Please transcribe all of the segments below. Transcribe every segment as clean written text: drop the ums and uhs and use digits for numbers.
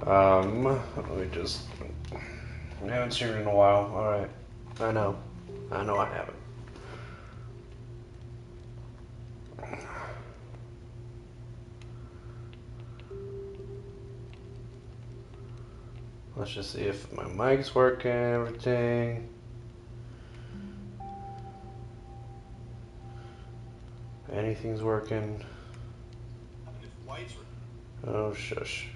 Let me just. I haven't streamed in a while. Alright. I know I haven't. Let's just see if my mic's working, everything. Anything's working. Oh, shush.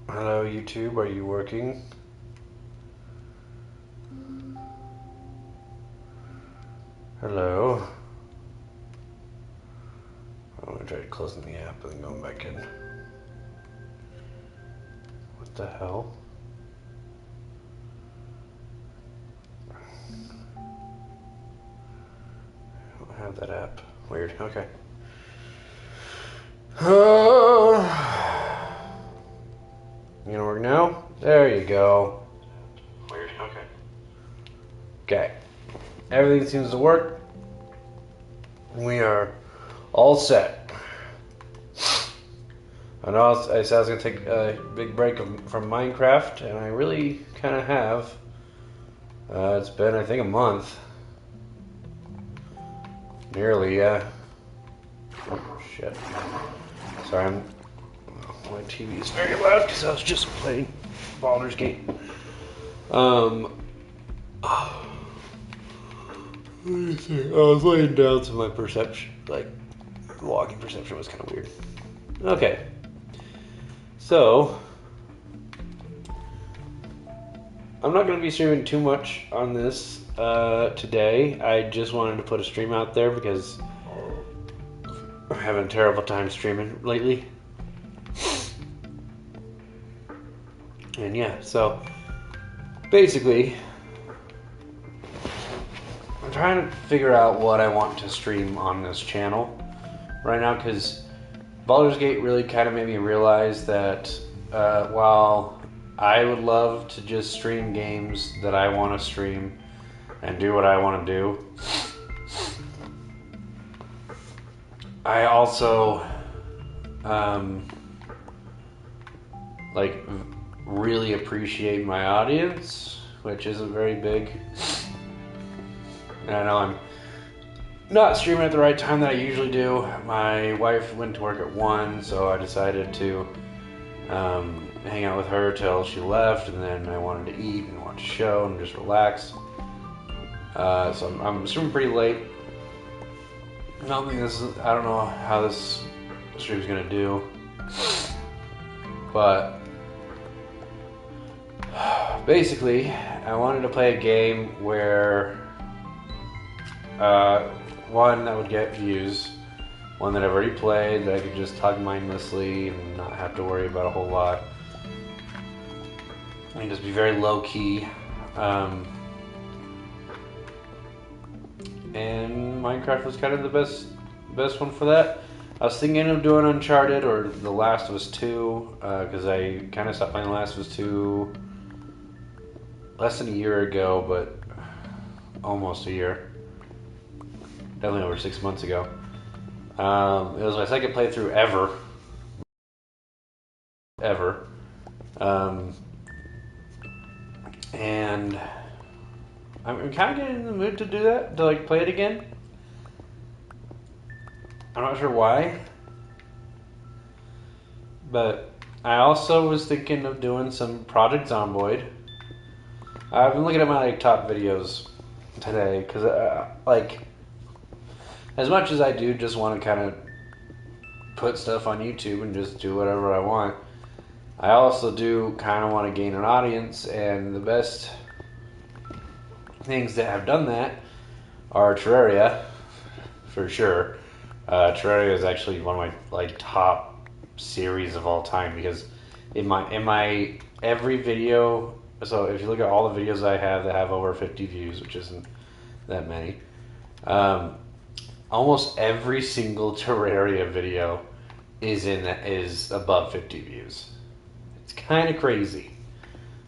Hello, YouTube. Are you working? Hello. I'm gonna try closing the app and then going back in. What the hell? I don't have that app. Weird. Okay. You gonna work now? There you go. Weird. Okay. Okay. Everything seems to work. We are all set. I know I said I was going to take a big break from Minecraft, and I really kind of have. It's been, I think, a month. Nearly, yeah. Oh, shit. Sorry, my TV is very loud because I was just playing Baldur's Gate. I was laying down, so my perception, walking perception was kind of weird. Okay. So, I'm not going to be streaming too much on this today. I just wanted to put a stream out there because I'm having a terrible time streaming lately. And yeah, so basically, I'm trying to figure out what I want to stream on this channel right now, because Baldur's Gate really kind of made me realize that while I would love to just stream games that I want to stream and do what I want to do, I also really appreciate my audience, which isn't very big. And I know I'm not streaming at the right time that I usually do. My wife went to work at 1, so I decided to hang out with her till she left, and then I wanted to eat and watch a show and just relax. So I'm streaming pretty late. I don't know how this stream's gonna do, but basically, I wanted to play a game where one that would get views, one that I've already played, that I could just talk mindlessly and not have to worry about a whole lot, and just be very low key. And Minecraft was kind of the best one for that. I was thinking of doing Uncharted or The Last of Us 2, because I kind of stopped playing The Last of Us 2 less than a year ago, but almost a year. Definitely over 6 months ago. It was my second playthrough ever. And I'm kind of getting in the mood to do that, to play it again. I'm not sure why, but I also was thinking of doing some Project Zomboid. I've been looking at my top videos today because as much as I do just want to kind of put stuff on YouTube and just do whatever I want, I also do kind of want to gain an audience, and the best things that have done that are Terraria, for sure. Terraria is actually one of my top series of all time, because in my every video, so if you look at all the videos I have that have over 50 views, which isn't that many, almost every single Terraria video is above 50 views. It's kind of crazy.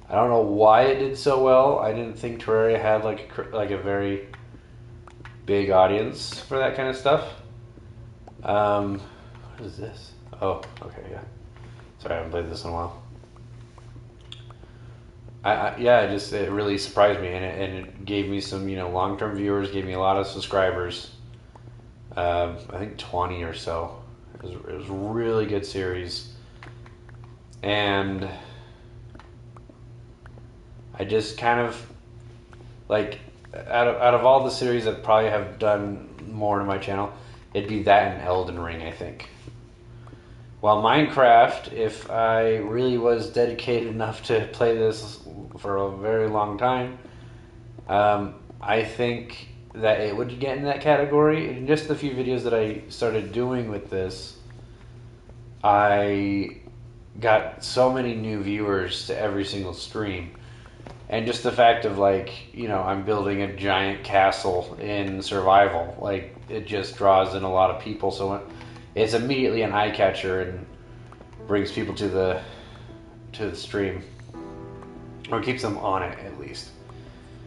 I don't know why it did so well. I didn't think Terraria had like a very big audience for that kind of stuff. What is this? Oh, okay, yeah. Sorry, I haven't played this in a while. It really surprised me, and it gave me some, long-term viewers, gave me a lot of subscribers. I think 20 or so. It was a really good series, and I just kind of like out of all the series that probably have done more to my channel, it'd be that and Elden Ring, I think. While Minecraft, if I really was dedicated enough to play this for a very long time, I think that it would get in that category. In just the few videos that I started doing with this, I got so many new viewers to every single stream. And just the fact of, I'm building a giant castle in survival, it just draws in a lot of people. So it's immediately an eye catcher and brings people to the stream, or keeps them on it at least.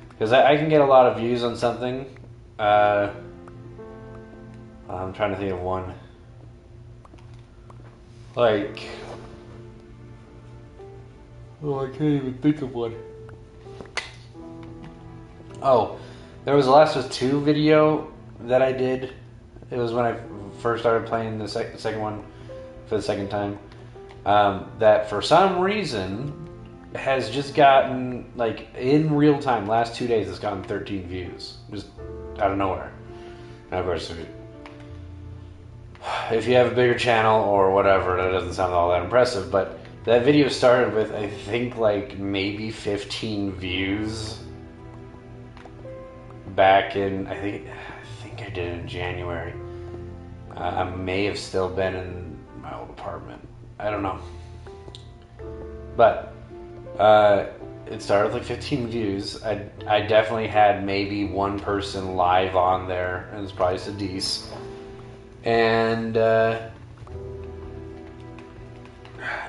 Because I can get a lot of views on something. I'm trying to think of one. I can't even think of one. Oh, there was a Last of Us 2 video that I did. It was when I first started playing the second one for the second time. That for some reason has just gotten, in real time, last 2 days, it's gotten 13 views. Just out of nowhere. And of course, if you have a bigger channel or whatever, that doesn't sound all that impressive. But that video started with, I think, maybe 15 views. Back in, I think I did it in January. I may have still been in my old apartment. I don't know. But it started with 15 views. I definitely had maybe one person live on there, and it's probably Sadice. And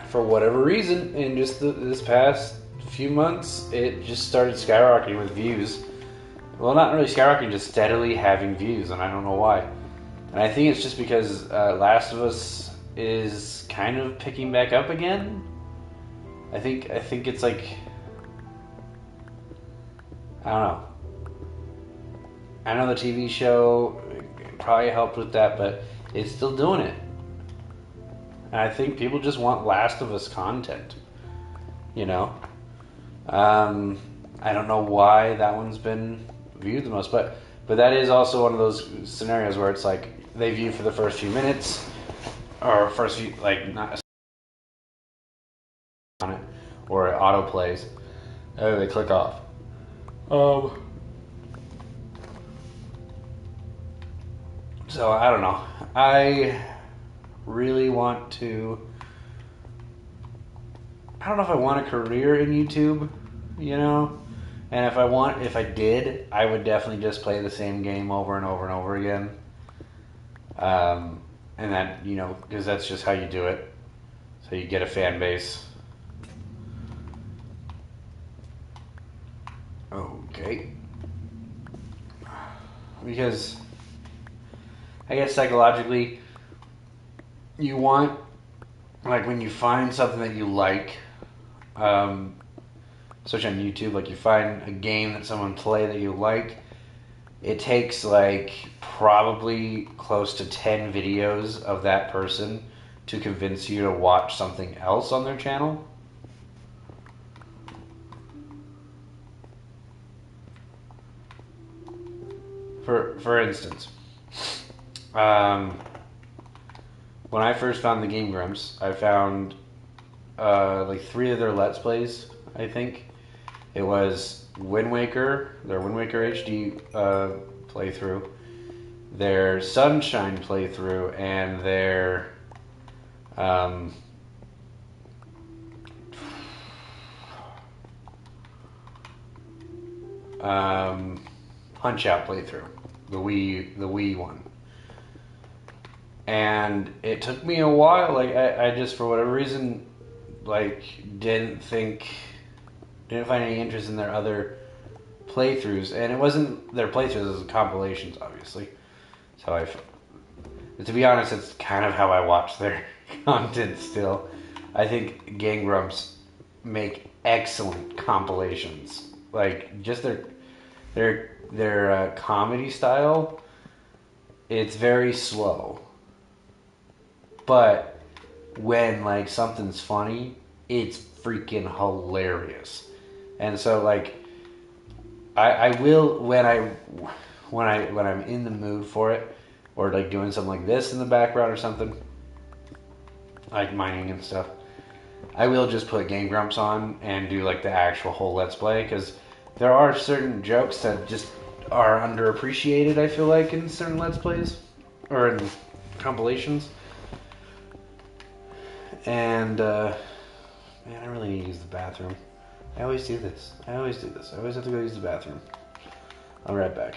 for whatever reason, in just this past few months, it just started skyrocketing with views. Well, not really skyrocketing, just steadily having views, and I don't know why. And I think it's just because Last of Us is kind of picking back up again. I think it's I don't know. I know the TV show probably helped with that, but it's still doing it. And I think people just want Last of Us content. I don't know why that one's been viewed the most, but that is also one of those scenarios where it's they view for the first few minutes, or first few, not on it, or it auto plays, and they click off. So I don't know. I really want to. I don't know if I want a career in YouTube, And if I did, I would definitely just play the same game over and over and over again. And that, because that's just how you do it. So you get a fan base. Okay. Because I guess psychologically, you want, when you find something that you like, especially on YouTube, you find a game that someone play that you like, it takes probably close to 10 videos of that person to convince you to watch something else on their channel. For instance, when I first found the Game Grumps, I found 3 of their Let's Plays, I think. It was Wind Waker, their Wind Waker HD playthrough, their Sunshine playthrough, and their Punch-Out playthrough, the Wii one. And it took me a while. I just, for whatever reason, didn't find any interest in their other playthroughs. And it wasn't their playthroughs, it was compilations, obviously. So to be honest, it's kind of how I watch their content still. I think Gang Grumps make excellent compilations. Like just their comedy style. It's very slow, but when like something's funny, it's freaking hilarious. And so like I will when I'm in the mood for it, or like doing something like this in the background or something, like mining and stuff. I will just put Game Grumps on and do like the actual whole Let's Play, because there are certain jokes that just are underappreciated, I feel like, in certain Let's Plays or in compilations. And man, I really need to use the bathroom. I always do this. I always have to go use the bathroom. I'll be right back.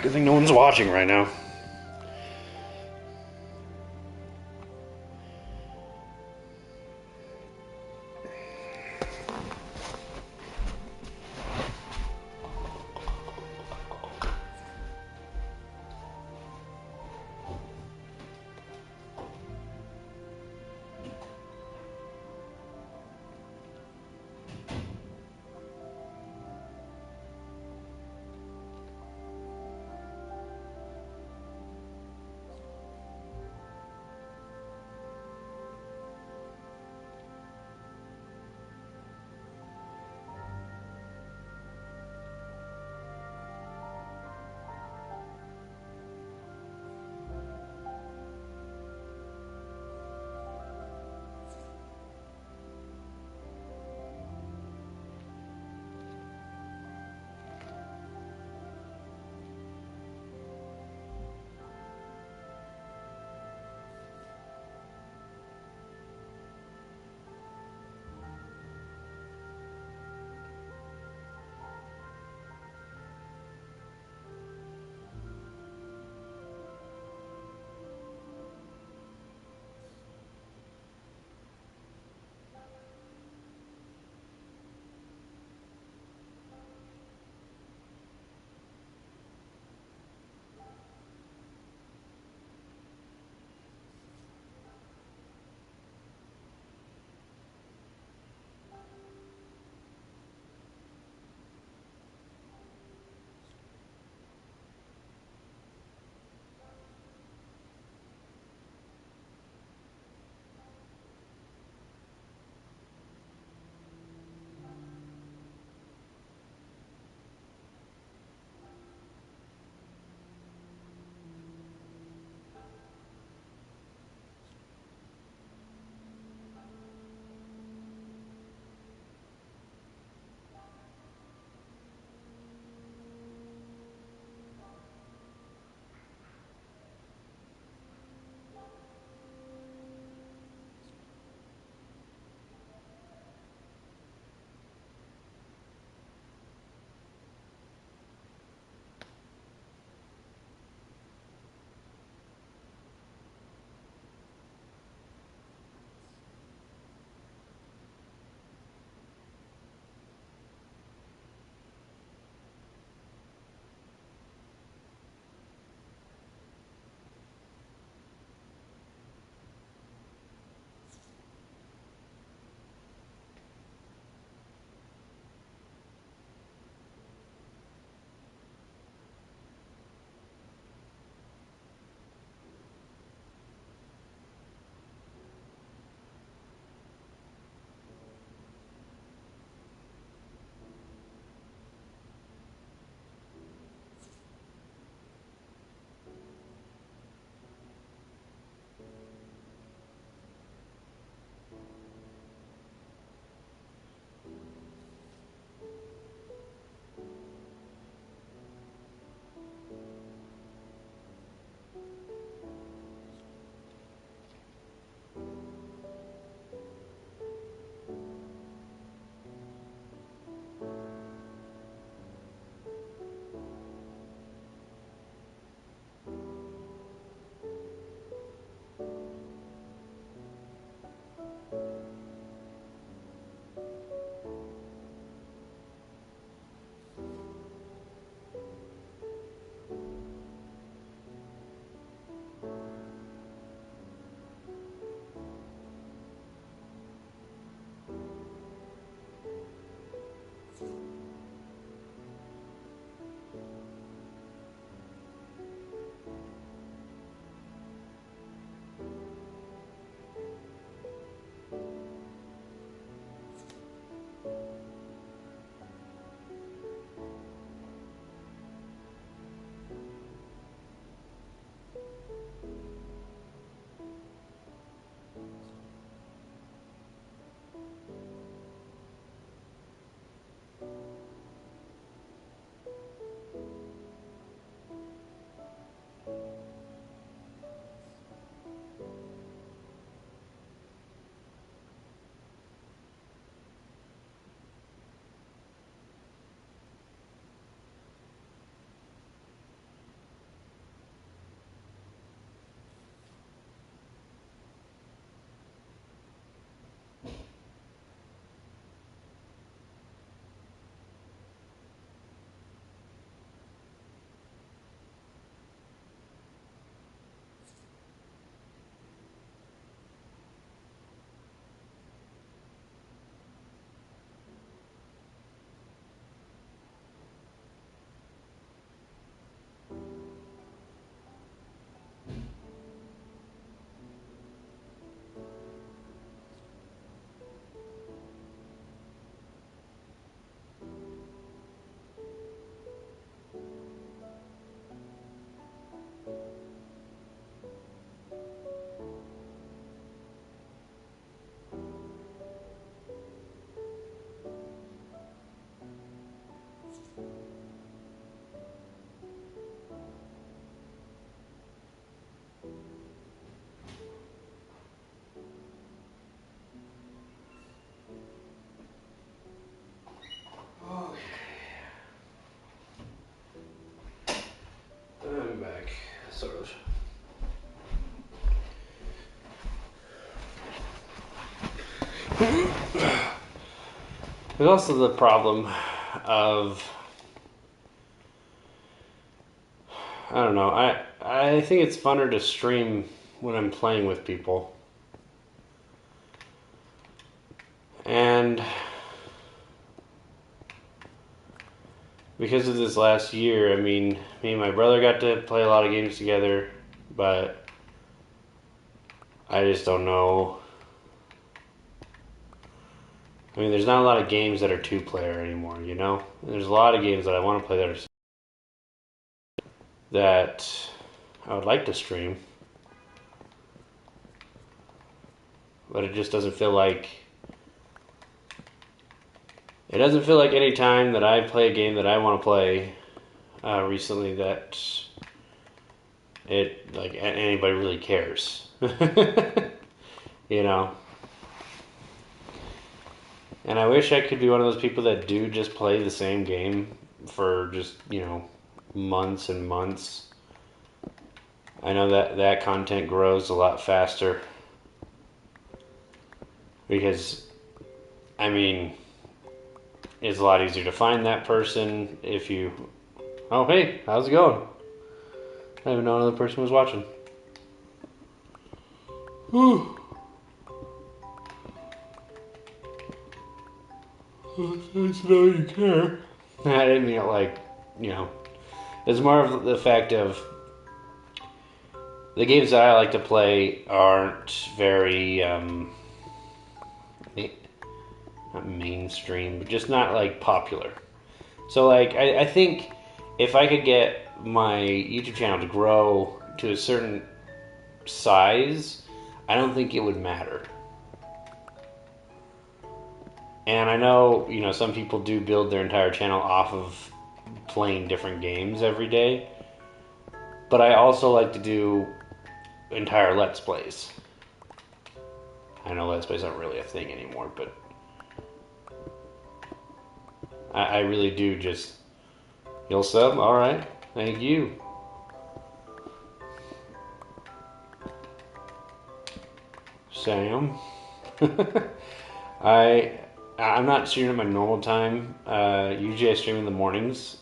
Good thing no one's watching right now. There's also the problem of, I don't know, I think it's funner to stream when I'm playing with people. And because of this last year, I mean, me and my brother got to play a lot of games together, but I just don't know. I mean, there's not a lot of games that are two-player anymore, you know? There's a lot of games that I want to play that I would like to stream, but it just doesn't feel like... It doesn't feel like any time that I play a game that I want to play recently that anybody really cares. You know? And I wish I could be one of those people that do just play the same game for just, months and months. I know that content grows a lot faster. Because, I mean, it's a lot easier to find that person if you... Oh, hey, how's it going? I didn't even know another person was watching. Whew. It's nice to know you care. I didn't mean it it's more of the fact of the games that I like to play aren't very, not mainstream, but just not popular. So I think if I could get my YouTube channel to grow to a certain size, I don't think it would matter. And I know, some people do build their entire channel off of playing different games every day. But I also like to do entire Let's Plays. I know Let's Plays aren't really a thing anymore, but I really do just... You'll sub? Alright. Thank you. Sam. I'm not streaming at my normal time. Usually I stream in the mornings.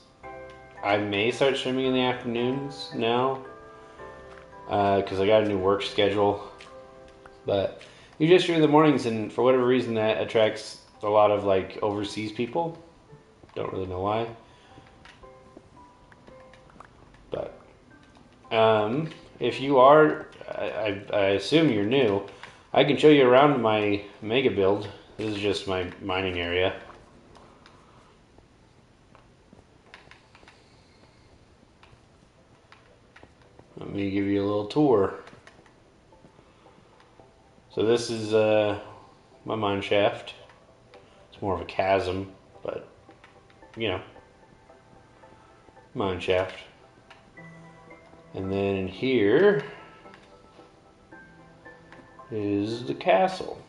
I may start streaming in the afternoons now. Because I got a new work schedule. But usually I stream in the mornings, and for whatever reason that attracts a lot of overseas people. Don't really know why. But if you are, I assume you're new, I can show you around my mega build. This is just my mining area. Let me give you a little tour. So this is my mine shaft. It's more of a chasm, but mine shaft. And then in here is the castle.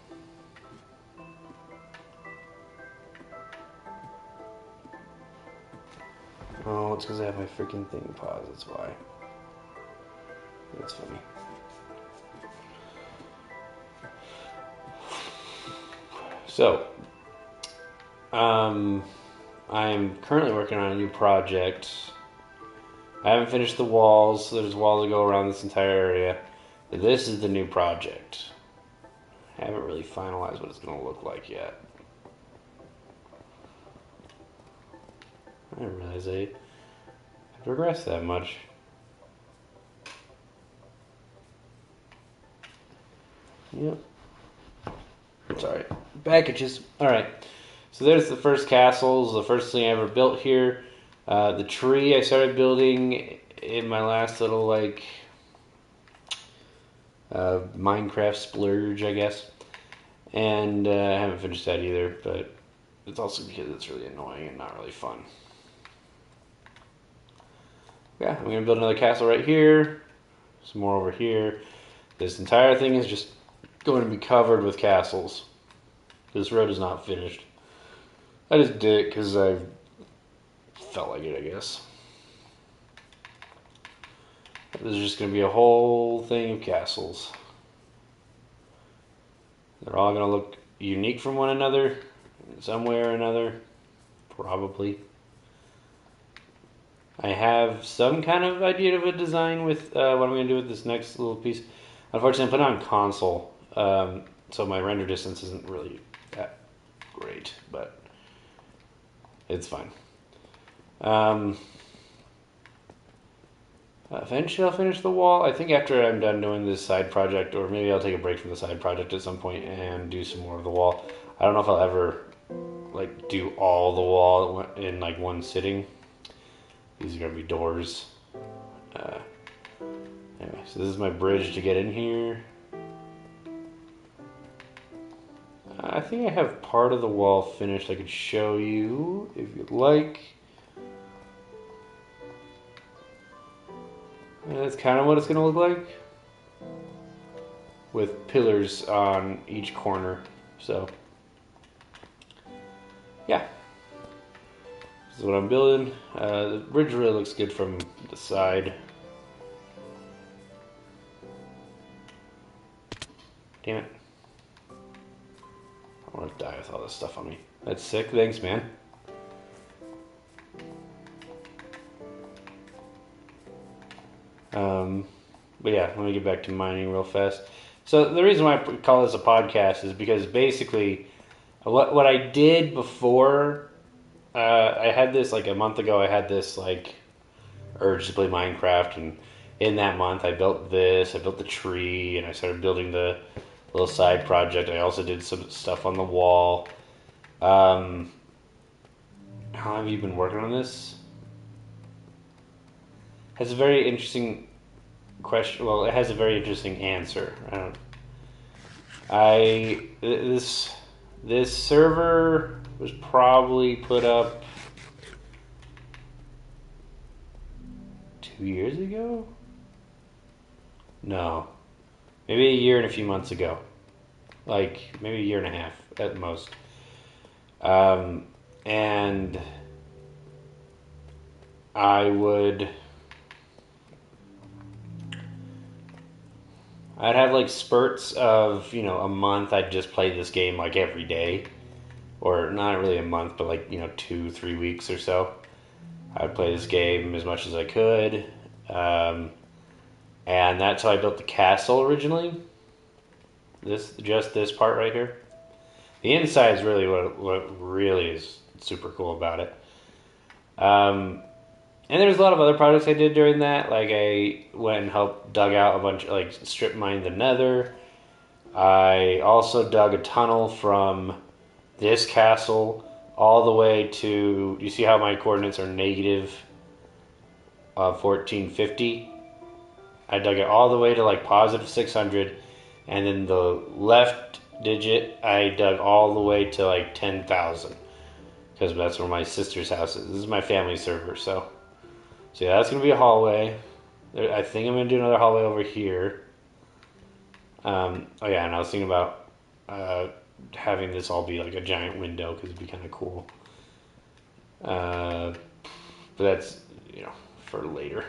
Oh, it's because I have my freaking thing paused, that's why. That's funny. So, I am currently working on a new project. I haven't finished the walls, so there's walls that go around this entire area. But this is the new project. I haven't really finalized what it's going to look like yet. I didn't realize I progressed that much. Yep. Sorry. Packages. Alright. So there's the first castles, the first thing I ever built here. The tree I started building in my last little Minecraft splurge, I guess. And I haven't finished that either, but it's also because it's really annoying and not really fun. Yeah, I'm going to build another castle right here. Some more over here. This entire thing is just going to be covered with castles. This road is not finished. I just did it because I felt like it, I guess. This is just going to be a whole thing of castles. They're all going to look unique from one another, some way or another, probably. I have some kind of idea of a design with what I'm going to do with this next little piece. Unfortunately, I put it on console, so my render distance isn't really that great, but it's fine. Eventually I'll finish the wall. I think after I'm done doing this side project, or maybe I'll take a break from the side project at some point and do some more of the wall. I don't know if I'll ever like do all the wall in like one sitting. These are gonna be doors. Anyway, so this is my bridge to get in here. I think I have part of the wall finished. I could show you if you'd like. And that's kind of what it's going to look like, with pillars on each corner. So, yeah, this is what I'm building. The bridge really looks good from the side. Damn it. I want to die with all this stuff on me. That's sick. Thanks, man. But yeah, let me get back to mining real fast. So the reason why I call this a podcast is because basically what I did before, I had this like a month ago, I had this like urge to play Minecraft, and in that month I built this, I built the tree, and I started building the little side project. I also did some stuff on the wall. How long have you been working on this? Has a very interesting question. Well, it has a very interesting answer. This server was probably put up 2 years ago. No, maybe a year and a few months ago. Like maybe a year and a half at most. And I'd have like spurts of, a month I'd just play this game like every day. Or not really a month, but like, 2-3 weeks or so. I'd play this game as much as I could. And that's how I built the castle originally. This part right here. The inside is really what really is super cool about it. And there's a lot of other projects I did during that. Like I went and helped dug out a bunch, like strip mined the nether. I also dug a tunnel from this castle all the way to, you see how my coordinates are negative 1450? I dug it all the way to like positive 600. And then the left digit, I dug all the way to like 10,000. Because that's where my sister's house is. This is my family server, so yeah, that's going to be a hallway. I think I'm going to do another hallway over here. Oh yeah, and I was thinking about having this all be like a giant window, because it'd be kind of cool. But that's, for later.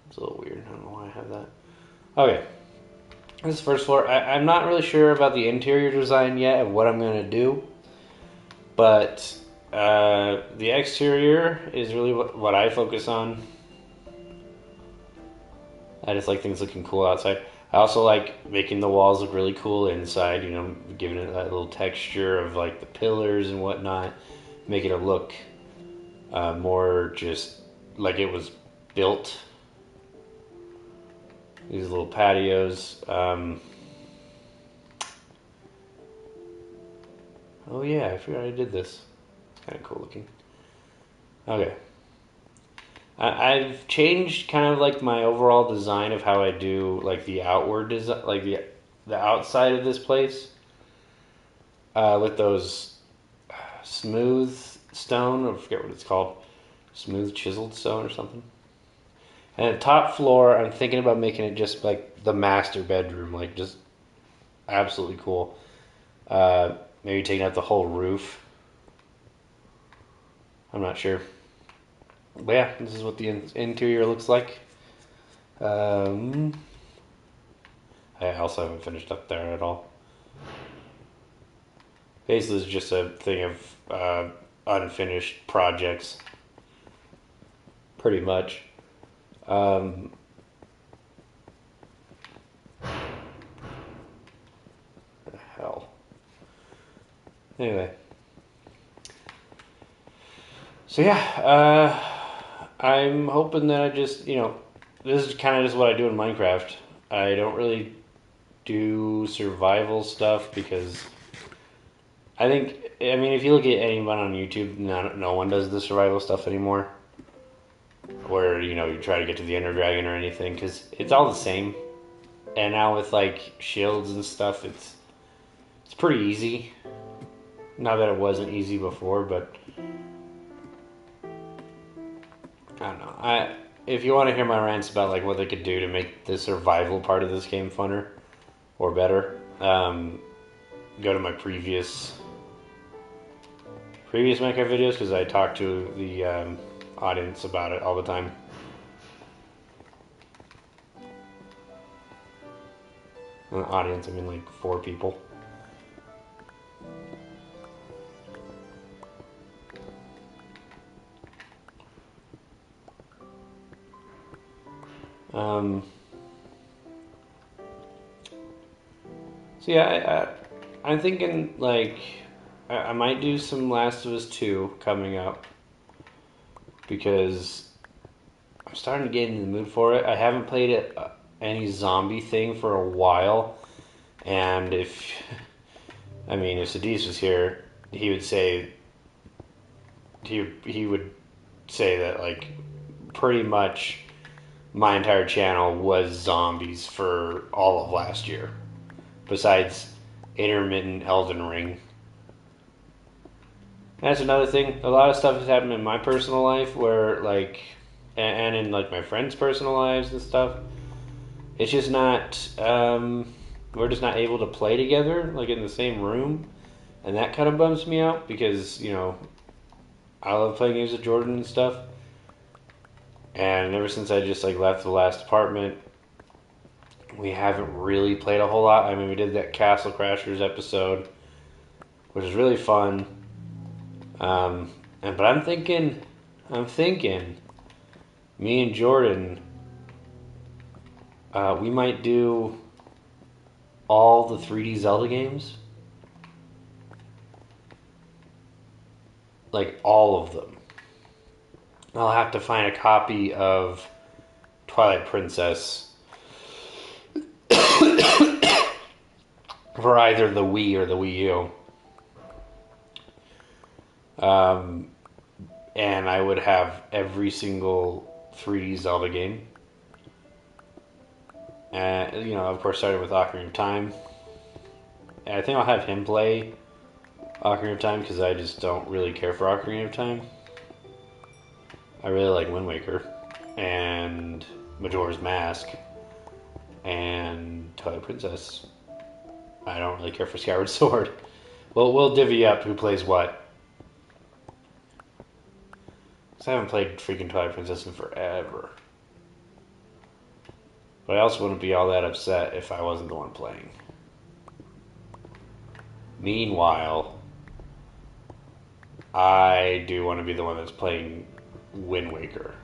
It's a little weird. I don't know why I have that. Okay. This is the first floor. I'm not really sure about the interior design yet of what I'm going to do. But the exterior is really what I focus on. I just like things looking cool outside. I also like making the walls look really cool inside, giving it that little texture of like the pillars and whatnot, making it look more just like it was built. These little patios. Oh yeah, I forgot I did this. It's kind of cool looking. Okay. I've changed kind of like my overall design of how I do like the outward design, like the outside of this place. With those smooth stone, I forget what it's called. Smooth chiseled stone or something. And the top floor, I'm thinking about making it just like the master bedroom, like just absolutely cool. Maybe taking out the whole roof. I'm not sure. But yeah, this is what the interior looks like. I also haven't finished up there at all. Basically, it's just a thing of unfinished projects, pretty much. Um, the hell. Anyway, so yeah, I'm hoping that I just, this is kind of just what I do in Minecraft. I don't really do survival stuff because I mean, if you look at anyone on YouTube, no one does the survival stuff anymore. Where, you try to get to the Ender Dragon or anything, because it's all the same. And now with, like, shields and stuff, it's pretty easy. Not that it wasn't easy before, but I don't know. If you want to hear my rants about, like, what they could do to make the survival part of this game funner or better, go to my previous Minecraft videos, because I talk to the audience about it all the time. And the audience, I mean like 4 people. So yeah, I'm thinking like I might do some Last of Us 2 coming up because I'm starting to get in the mood for it. I haven't played any zombie thing for a while, and if Sadiq was here, he would say that like pretty much my entire channel was zombies for all of last year, besides intermittent Elden Ring. That's another thing. A lot of stuff has happened in my personal life where, like, and in, like, my friends' personal lives and stuff. It's just not, we're just not able to play together, like, in the same room. And that kind of bums me out because, I love playing games with Jordan and stuff. And ever since I just, like, left the last apartment, we haven't really played a whole lot. I mean, we did that Castle Crashers episode, which was really fun. But I'm thinking, me and Jordan, we might do all the 3D Zelda games. Like, all of them. I'll have to find a copy of Twilight Princess for either the Wii or the Wii U. And I would have every single 3D Zelda game. Of course, starting with Ocarina of Time. And I think I'll have him play Ocarina of Time because I just don't really care for Ocarina of Time. I really like Wind Waker and Majora's Mask and Twilight Princess. I don't really care for Skyward Sword. Well, we'll divvy up who plays what. Because I haven't played freaking Twilight Princess in forever. But I also wouldn't be all that upset if I wasn't the one playing. Meanwhile, I do want to be the one that's playing Wind Waker.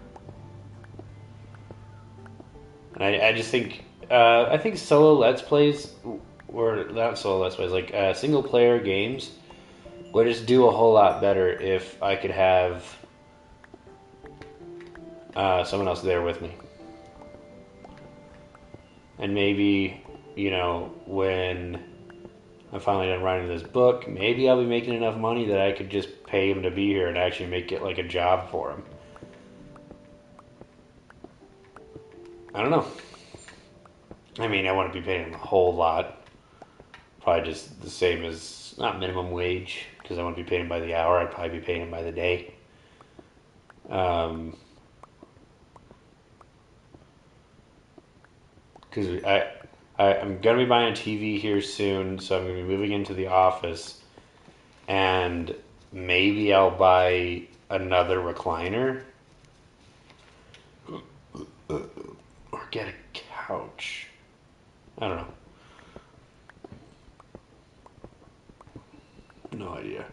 And I just think, I think solo Let's Plays, or not solo Let's Plays, like single player games would just do a whole lot better if I could have someone else there with me. And maybe, when I'm finally done writing this book, maybe I'll be making enough money that I could just pay him to be here and actually make it like a job for him. I don't know. I mean, I wouldn't be paying him a whole lot. Probably just the same as, not minimum wage, because I wouldn't be paying him by the hour. I'd probably be paying him by the day. Because I'm going to be buying a TV here soon, so I'm going to be moving into the office. And maybe I'll buy another recliner. Or get a couch. I don't know. No idea.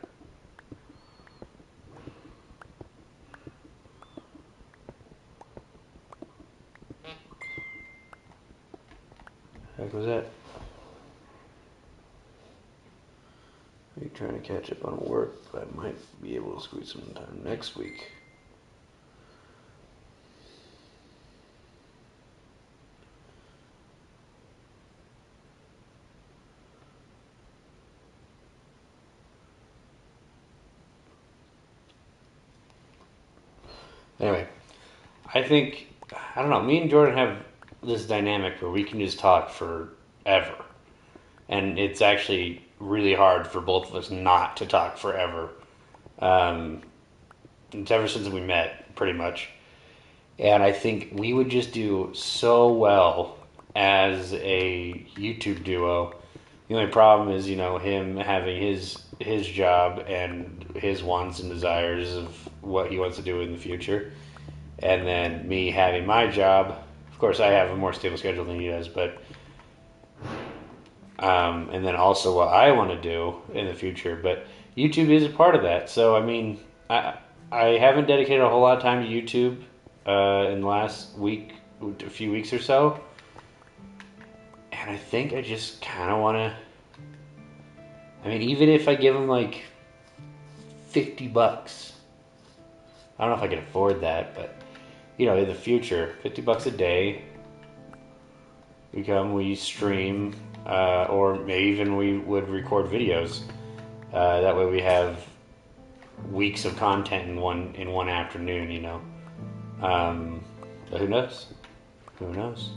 Heck was that? I'm trying to catch up on work, but I might be able to squeeze some time next week. Anyway, I don't know, me and Jordan have this dynamic where we can just talk forever. And it's actually really hard for both of us not to talk forever. It's ever since we met, pretty much. And I think we would just do so well as a YouTube duo. The only problem is, him having his job and his wants and desires of what he wants to do in the future. And then me having my job. Of course, I have a more stable schedule than he does, but and then also what I want to do in the future. But YouTube is a part of that. So, I mean, I haven't dedicated a whole lot of time to YouTube in the last week, a few weeks or so. And I think I just kind of want to, I mean, even if I give him like $50, I don't know if I can afford that, but, in the future, $50 a day, we stream, or maybe even we would record videos. That way we have weeks of content in one afternoon, But who knows? Who knows?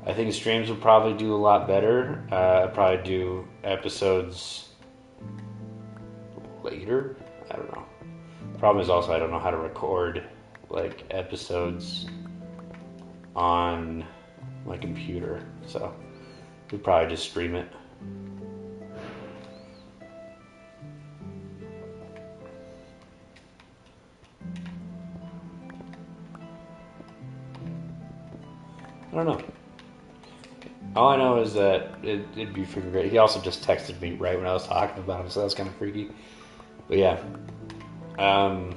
I think streams would probably do a lot better. I'd probably do episodes later. I don't know. Problem is also I don't know how to record like episodes on my computer, so we'd probably just stream it. I don't know. All I know is that it'd be freaking great. He also just texted me right when I was talking about him, so that was kind of freaky. But yeah. I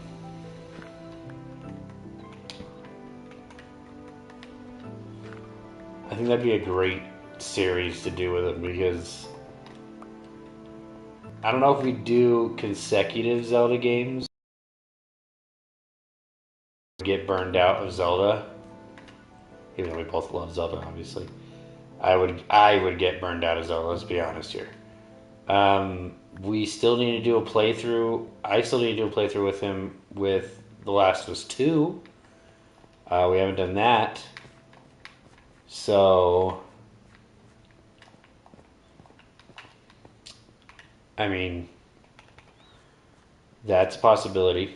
think that'd be a great series to do with him because I don't know if we do consecutive Zelda games. Get burned out of Zelda. Even though we both love Zelda, obviously. I would get burned out of Zelda, let's be honest here. We still need to do a playthrough. I still need to do a playthrough with him with The Last of Us 2. We haven't done that. So, I mean, that's a possibility.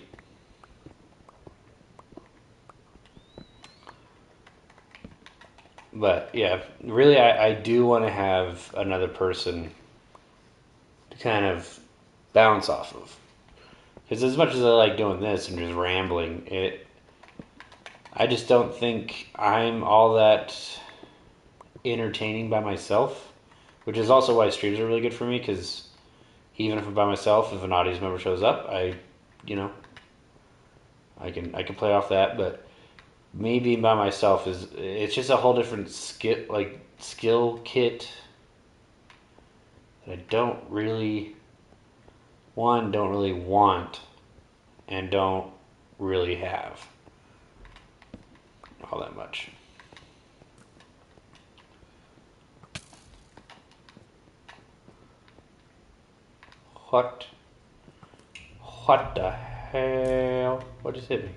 But yeah, really, I do want to have another person to kind of bounce off of. Because as much as I like doing this and just rambling, I just don't think I'm all that entertaining by myself. Which is also why streams are really good for me, because even if I'm by myself, if an audience member shows up, I can play off that, but me being by myself it's just a whole different skill kit that I don't really want and don't really have all that much. What the hell? What just hit me?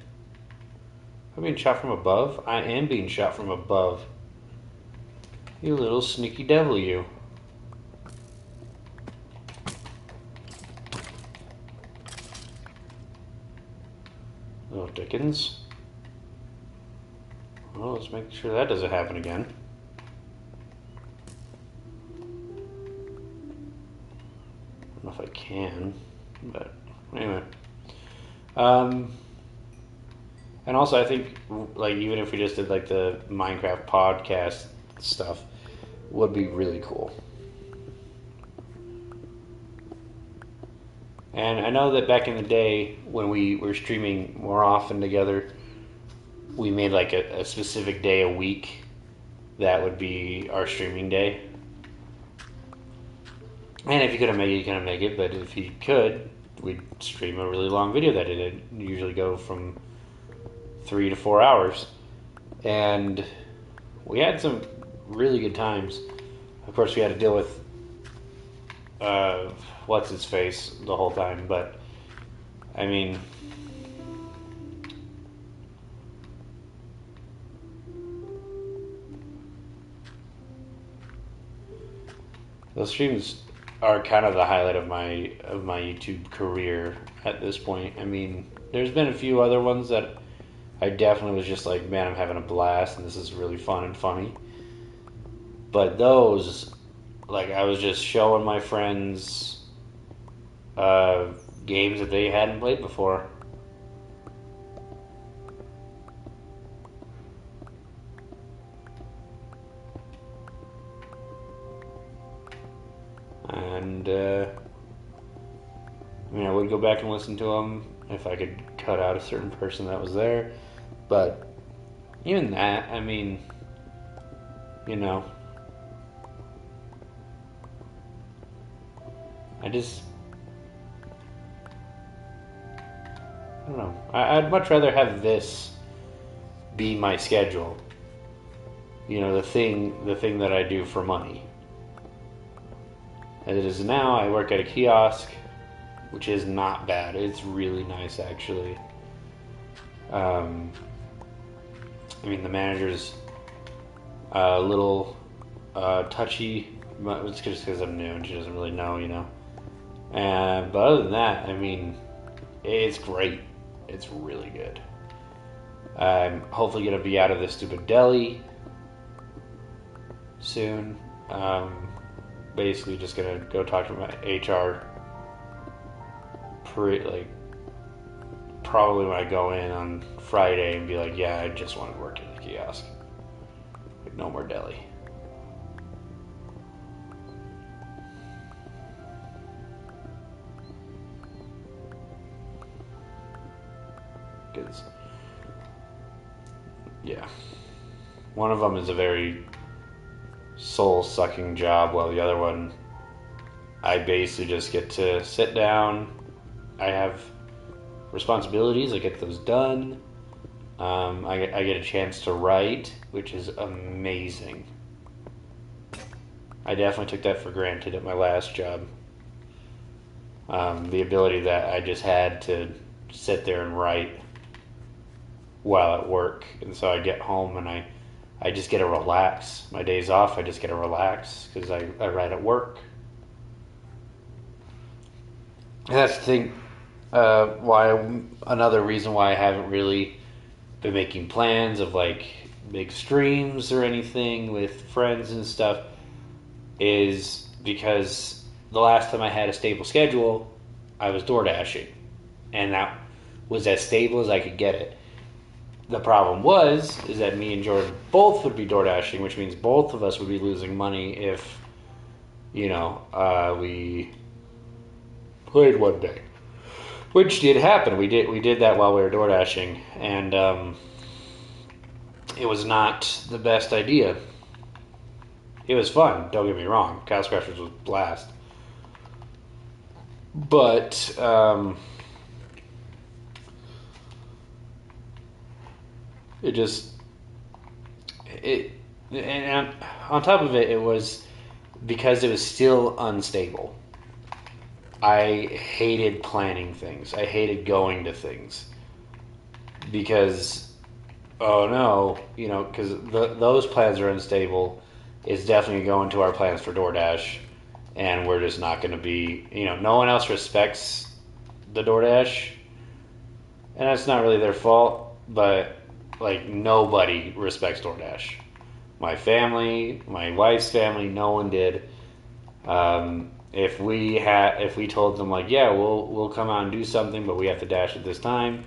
I'm being shot from above? I am being shot from above. You little sneaky devil, you. Oh, Dickens. Well, let's make sure that doesn't happen again. I don't know if I can, but anyway. And also, I think, even if we just did, the Minecraft podcast stuff, would be really cool. And I know that back in the day when we were streaming more often together, we made like a specific day a week that would be our streaming day. And if you couldn't make it, you couldn't make it. But if you could, we'd stream a really long video that it'd usually go from 3 to 4 hours. And we had some really good times. Of course, we had to deal with what's his face the whole time, but I mean, those streams are kind of the highlight of my YouTube career at this point. I mean, there's been a few other ones that I definitely was just like, man, I'm having a blast and this is really fun and funny. But those, like, I was just showing my friends games that they hadn't played before. And I mean, I would go back and listen to them if I could cut out a certain person that was there. But even that, I mean, you know, I don't know. I'd much rather have this be my schedule. You know, the thing that I do for money. As it is now, I work at a kiosk, which is not bad. It's really nice, actually. I mean, the manager's a little touchy. It's just because I'm new and she doesn't really know, you know. But other than that, I mean, it's great. It's really good. I'm hopefully going to be out of this stupid deli soon. Basically just going to go talk to my HR probably when I go in on Friday and be like, yeah, I just want to work at the kiosk. Like, no more deli. Because, yeah, one of them is a very soul-sucking job, while the other one, I basically just get to sit down. I have responsibilities. I get those done. I get a chance to write, which is amazing. I definitely took that for granted at my last job. The ability that I just had to sit there and write while at work. And so I get home and I just get to relax. My days off, I just get to relax because I write at work. And that's the thing, another reason why I haven't really been making plans of like big streams or anything with friends and stuff is because the last time I had a stable schedule, I was door dashing. And that was as stable as I could get it. The problem is that me and Jordan both would be door dashing, which means both of us would be losing money if, you know, we played one day. Which did happen. We did that while we were door dashing, and it was not the best idea. It was fun, don't get me wrong. Cow Scratchers was a blast. But and on top of it, it was because it was still unstable. I hated planning things. I hated going to things because, oh no, you know, because those plans are unstable. It's definitely going to our plans for DoorDash, and we're just not going to be, you know, no one else respects the DoorDash, and that's not really their fault, but like nobody respects DoorDash. My family, my wife's family, no one did. If we told them like, yeah, we'll come out and do something, but we have to dash at this time,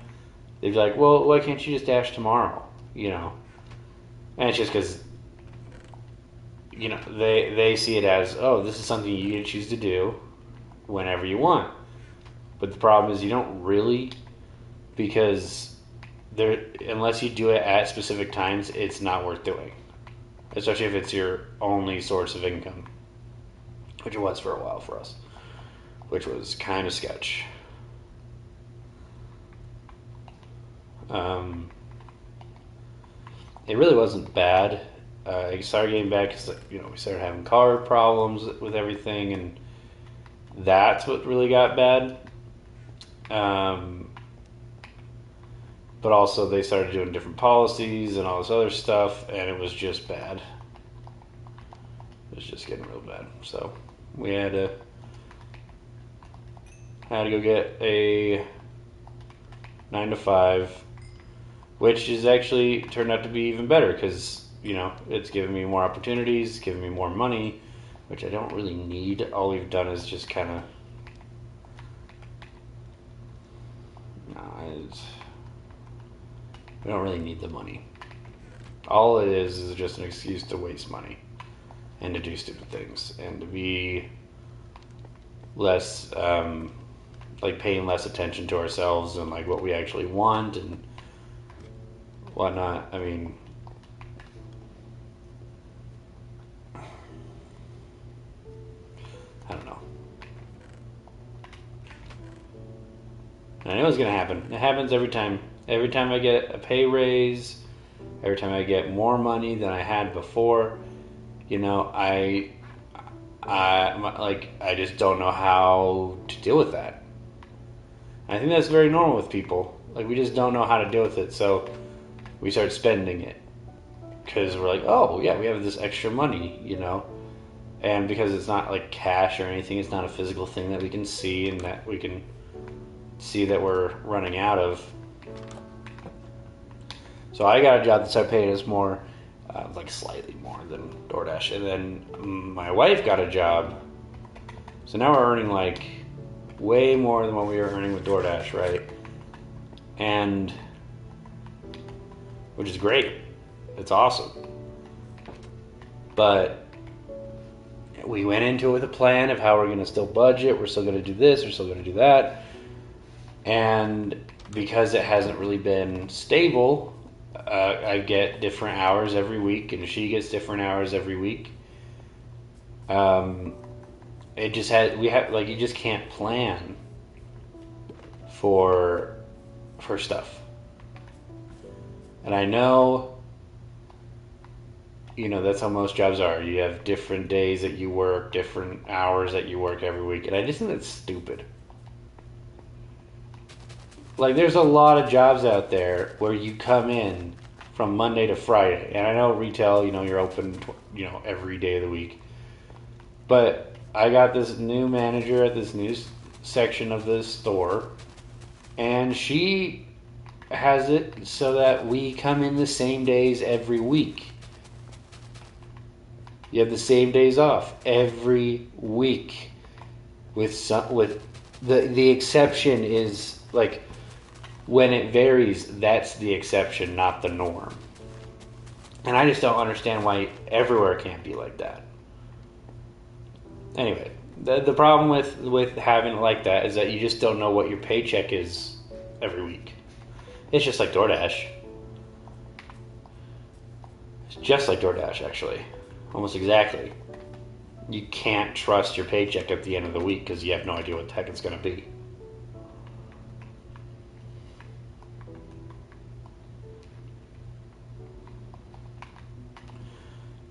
they'd be like, well, why can't you just dash tomorrow? You know, and it's just because, you know, they see it as, oh, this is something you choose to do whenever you want. But the problem is you don't really, because unless you do it at specific times, it's not worth doing. Especially if it's your only source of income, which it was for a while for us, which was kind of sketch. It really wasn't bad. I started getting bad because we started having car problems with everything, and that's what really got bad. But also they started doing different policies and all this other stuff, and it was just bad. It was just getting real bad. So we had to go get a 9 to 5, which is actually turned out to be even better because it's giving me more opportunities, giving me more money, which I don't really need. All we've done is just kind of we don't really need the money. All it is just an excuse to waste money and to do stupid things and to be less paying less attention to ourselves and what we actually want and whatnot. I mean, I don't know. And I know it's gonna happen. It happens every time. Every time I get a pay raise, every time I get more money than I had before, I just don't know how to deal with that. And I think that's very normal with people. We just don't know how to deal with it, so we start spending it because we're like, oh yeah, we have this extra money, and because it's not cash or anything, it's not a physical thing that we can see and that we can see that we're running out of. So I got a job that started paying us more, slightly more than DoorDash. And then my wife got a job. So now we're earning way more than what we were earning with DoorDash, right? And which is great. It's awesome. But we went into it with a plan of how we're going to still budget. We're still going to do this. We're still going to do that. And because it hasn't really been stable, I get different hours every week, and she gets different hours every week. It just you just can't plan for stuff. And I know, that's how most jobs are. You have different days that you work, different hours that you work every week, and I just think that's stupid. There's a lot of jobs out there where you come in from Monday to Friday. And I know retail, you're open, every day of the week. But I got this new manager at this new section of the store. And she has it so that we come in the same days every week. You have the same days off every week. With the exception is when it varies, that's the exception, not the norm. And I just don't understand why everywhere can't be like that. Anyway, the problem with having it like that is that you just don't know what your paycheck is every week. It's just like DoorDash. It's just like DoorDash, actually. Almost exactly. You can't trust your paycheck at the end of the week because you have no idea what the heck it's going to be.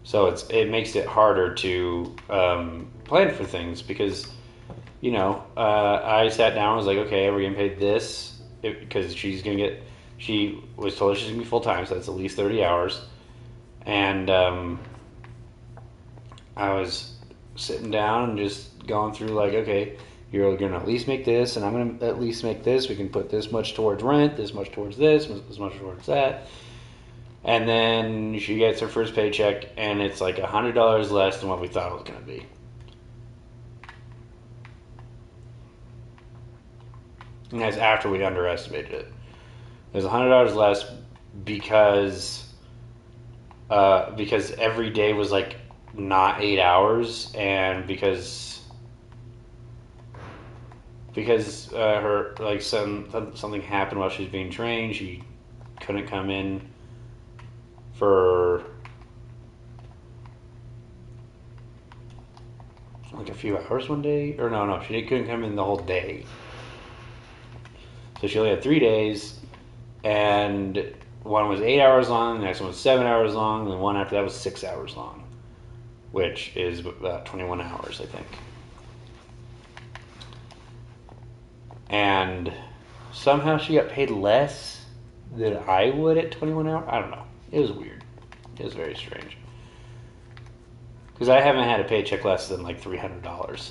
So it makes it harder to plan for things because, I sat down and was like, okay, we're getting paid this because she was told she's going to be full time, so that's at least 30 hours. And I was sitting down and just going through okay, you're going to at least make this, and I'm going to at least make this. We can put this much towards rent, this much towards this much towards that. And then she gets her first paycheck, and it's $100 less than what we thought it was going to be. And that's after we underestimated it. It was $100 less because every day was not 8 hours, and because because her like something happened while she was being trained. She couldn't come in for like a few hours one day, or no, she couldn't come in the whole day. So she only had 3 days, and one was 8 hours long, the next one was 7 hours long, and the one after that was 6 hours long, which is about 21 hours, I think. And somehow she got paid less than I would at 21 hours. I don't know. It was weird. It was very strange. Because I haven't had a paycheck less than like $300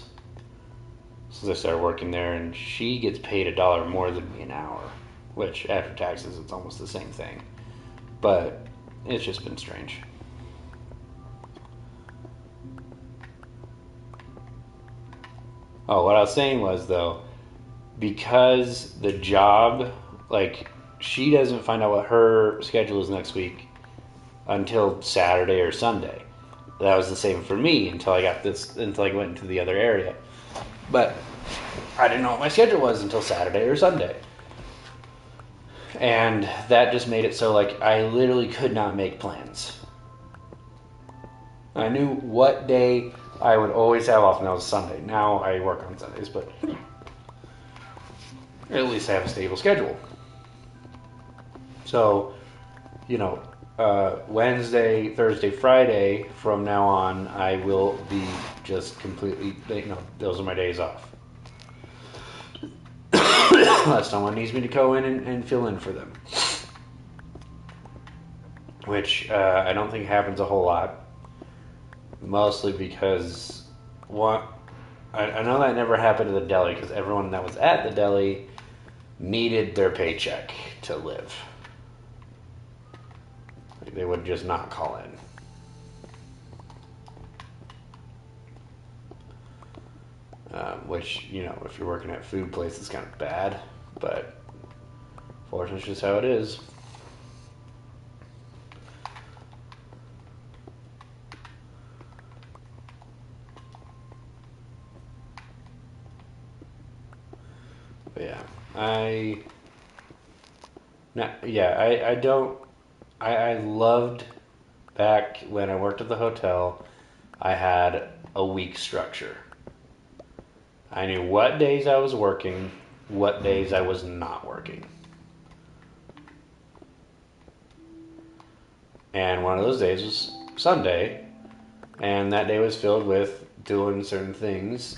since I started working there, and she gets paid $1 more than me an hour, which after taxes it's almost the same thing. But it's just been strange. Oh, what I was saying was though, because the job, like, she doesn't find out what her schedule is next week until Saturday or Sunday. That was the same for me until I went into the other area. But I didn't know what my schedule was until Saturday or Sunday. And that just made it so, like, I literally could not make plans. I knew what day I would always have off, and that was Sunday. Now I work on Sundays, but at least I have a stable schedule. So, Wednesday, Thursday, Friday, from now on, I will be just completely, those are my days off. Unless someone needs me to go in and fill in for them. Which I don't think happens a whole lot. Mostly because, I know that never happened at the deli, because everyone that was at the deli needed their paycheck to live. Like, they would just not call in. Which, if you're working at food place, it's kind of bad, but fortunately, it's just how it is. But yeah, I loved back when I worked at the hotel, I had a week structure. I knew what days I was working, what days I was not working. And one of those days was Sunday, and that day was filled with doing certain things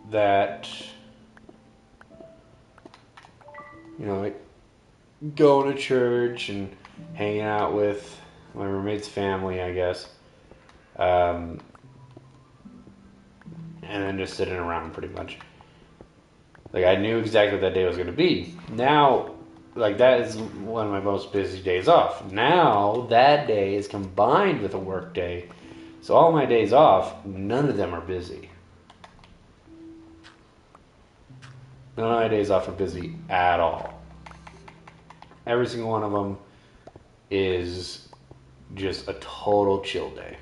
that, like going to church and hanging out with my roommate's family, I guess. And then just sitting around pretty much. Like, I knew exactly what that day was going to be. Now, like, that is one of my most busy days off. Now, that day is combined with a work day. So all my days off, none of them are busy. None of my days off are busy at all. Every single one of them is just a total chill day.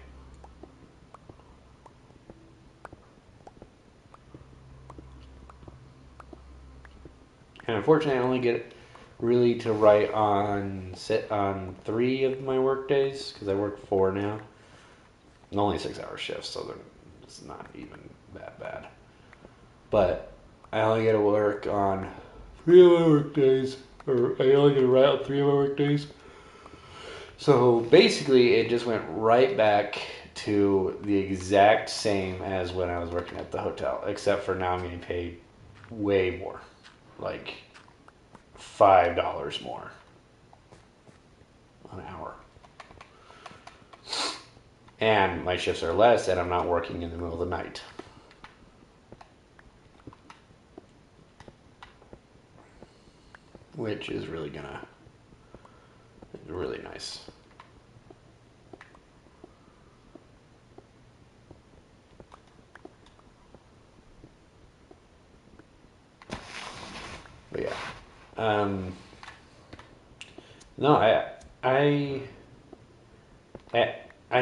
And unfortunately, I only get really to write on 3 of my work days, because I work 4 now. And only 6-hour shifts, so it's not even that bad. But I only get to work on 3 of my work days, or I only get to write on 3 of my work days. So basically, it just went right back to the exact same as when I was working at the hotel, except for now I'm getting paid way more. Like $5 more an hour. And my shifts are less, and I'm not working in the middle of the night. Which is really really nice. But yeah. No, I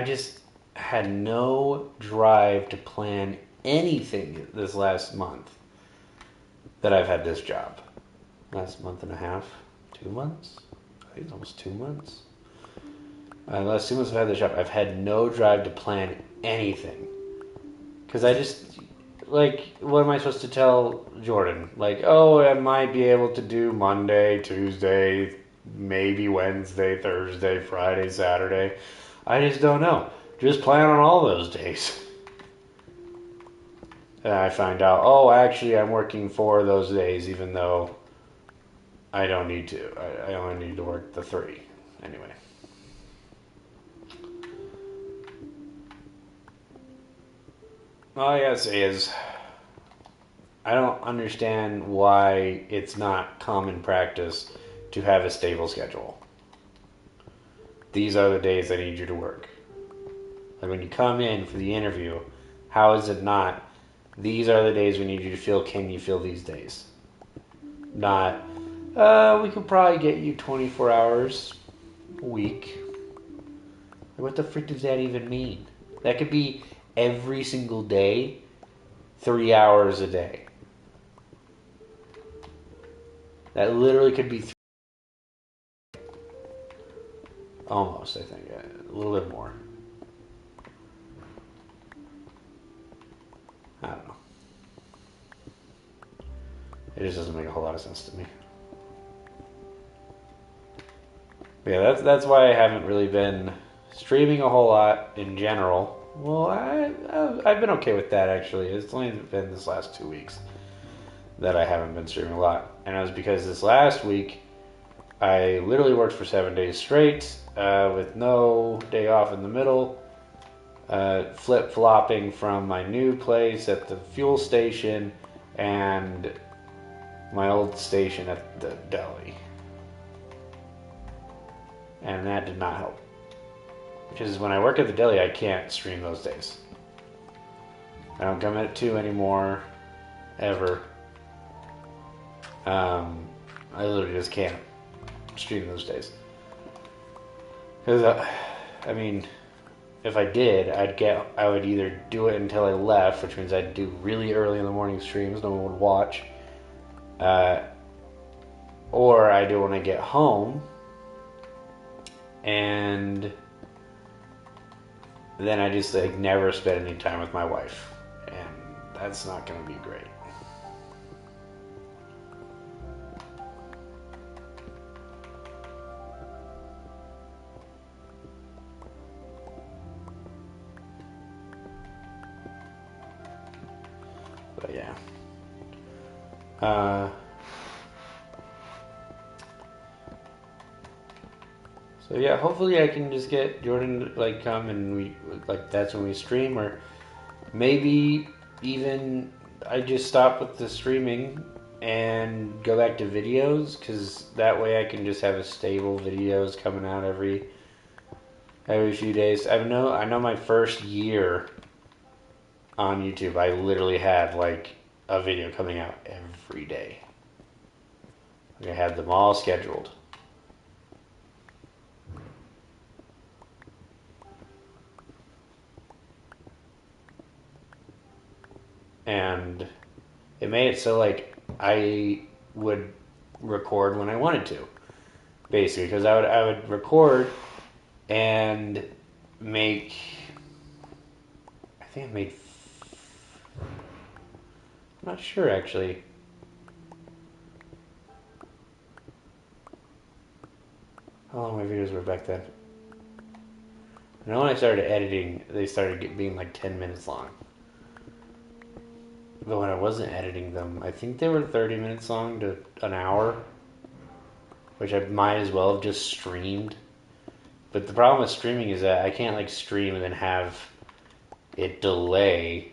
just had no drive to plan anything this last month that I've had this job. Last month and a half, 2 months? I think it's almost 2 months. Last 2 months I've had this job. I've had no drive to plan anything. Because I just, like, what am I supposed to tell Jordan? Like, oh, I might be able to do Monday, Tuesday, maybe Wednesday, Thursday, Friday, Saturday. I just don't know. Just plan on all those days. And I find out, oh, actually, I'm working 4 of those days, even though I don't need to. I only need to work the 3. Anyway. All I gotta say is, I don't understand why it's not common practice to have a stable schedule. These are the days I need you to work. Like when you come in for the interview, how is it not, these are the days we need you to fill, can you fill these days? Not, we could probably get you 24 hours a week. What the freak does that even mean? That could be every single day, 3 hours a day. That literally could be almost, I think, a little bit more. I don't know. It just doesn't make a whole lot of sense to me. But yeah, that's why I haven't really been streaming a whole lot in general. Well, I've been okay with that, actually. It's only been this last 2 weeks that I haven't been streaming a lot. And it was because this last week, I literally worked for 7 days straight with no day off in the middle. Flip-flopping from my new place at the fuel station and my old station at the deli. And that did not help. Because when I work at the deli, I can't stream those days. I don't come at 2 anymore, ever. I literally just can't stream those days. Because, I mean, if I did, I would either do it until I left, which means I'd do really early in the morning streams, no one would watch. Or I do it when I get home, and then I just like never spend any time with my wife, and that's not going to be great. But yeah. So yeah, hopefully I can just get Jordan to like come and we like that's when we stream, or maybe even I just stop with the streaming and go back to videos, because that way I can just have a stable videos coming out every few days. I know my first year on YouTube, I literally had like a video coming out every day. Like I had them all scheduled. And it made it so like I would record when I wanted to, basically, because I would record and make. I think I made. I'm not sure actually. How long my videos were back then. I know when I started editing, they started being like 10 minutes long. But when I wasn't editing them, I think they were 30 minutes long to an hour, which I might as well have just streamed. But the problem with streaming is that I can't like stream and then have it delay.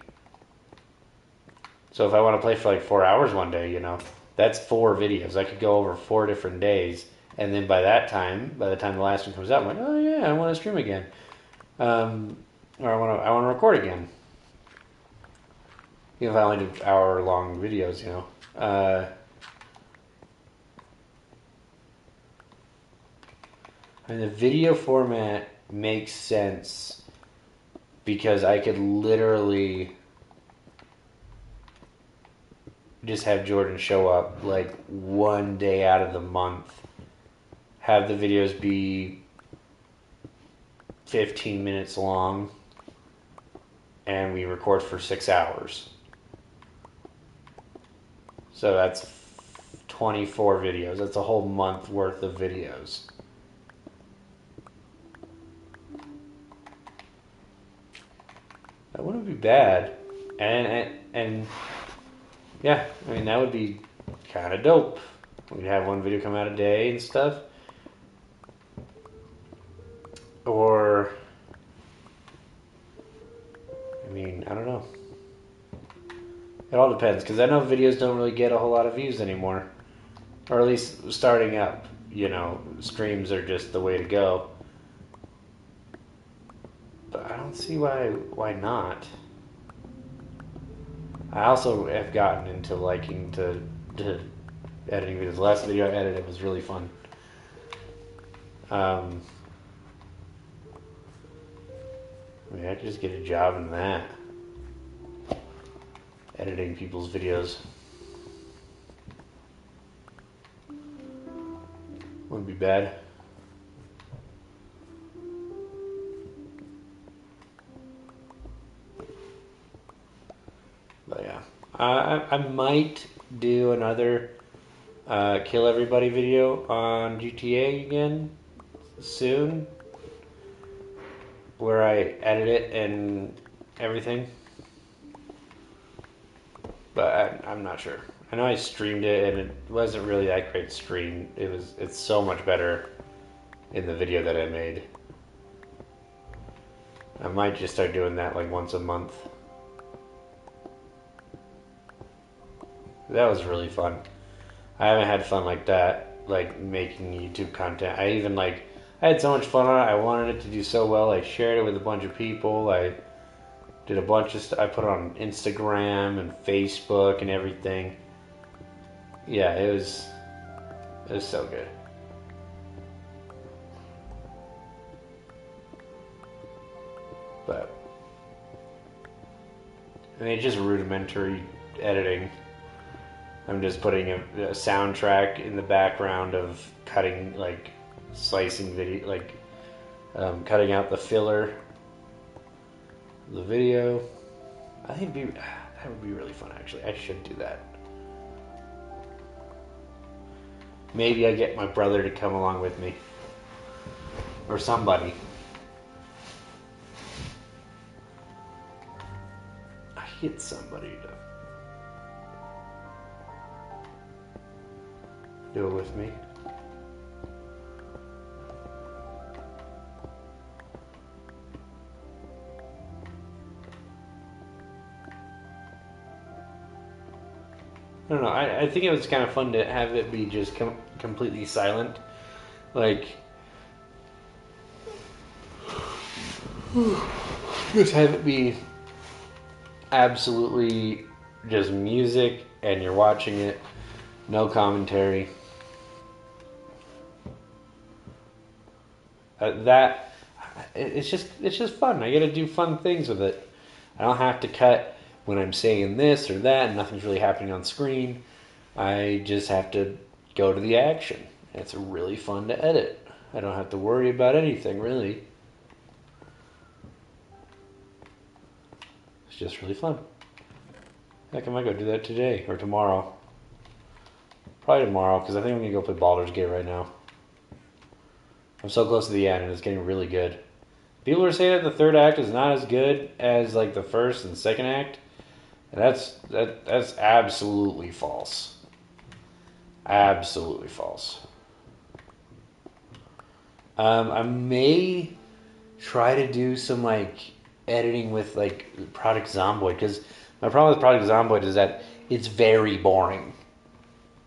So if I want to play for like 4 hours one day, that's 4 videos. I could go over 4 different days, and then by the time the last one comes out, I'm like, oh yeah, I want to stream again, or I want to record again. If I only do hour-long videos, I mean, the video format makes sense because I could literally just have Jordan show up like one day out of the month, have the videos be 15 minutes long, and we record for 6 hours. So that's 24 videos. That's a whole month worth of videos. That wouldn't be bad. And yeah, I mean, that would be kind of dope. We'd have one video come out a day and stuff. Or, I mean, I don't know. It all depends, because I know videos don't really get a whole lot of views anymore. Or at least starting up, you know, streams are just the way to go. But I don't see why not. I also have gotten into liking to editing videos. The last video I edited was really fun. I mean, I could just get a job in that. Editing people's videos. Wouldn't be bad. But yeah. I might do another kill everybody video on GTA again soon, where I edit it and everything. But I'm not sure. I know I streamed it and it wasn't really that great stream. It's so much better in the video that I made. I might just start doing that like once a month. That was really fun. I haven't had fun like that, like making YouTube content. I had so much fun on it. I wanted it to do so well. I shared it with a bunch of people. I did a bunch of stuff. I put it on Instagram and Facebook and everything. Yeah, it was so good. But I mean, it's just rudimentary editing. I'm just putting a soundtrack in the background of cutting, like, slicing video, like, cutting out the filler of the video. I think that would be really fun, actually. I should do that. Maybe I get my brother to come along with me. Or somebody. I get somebody to do it with me. I don't know. I think it was kind of fun to have it be just completely silent. Like, just have it be absolutely just music and you're watching it. No commentary. It's just fun. I get to do fun things with it. I don't have to cut when I'm saying this or that and nothing's really happening on screen. I just have to go to the action. It's really fun to edit. I don't have to worry about anything, really. It's just really fun. Heck, I might go do that today or tomorrow. Probably tomorrow, because I think I'm going to go play Baldur's Gate right now. I'm so close to the end, and it's getting really good. People are saying that the third act is not as good as like the first and second act, and that's absolutely false. Absolutely false. I may try to do some like editing with like Project Zomboid, because my problem with Project Zomboid is that it's very boring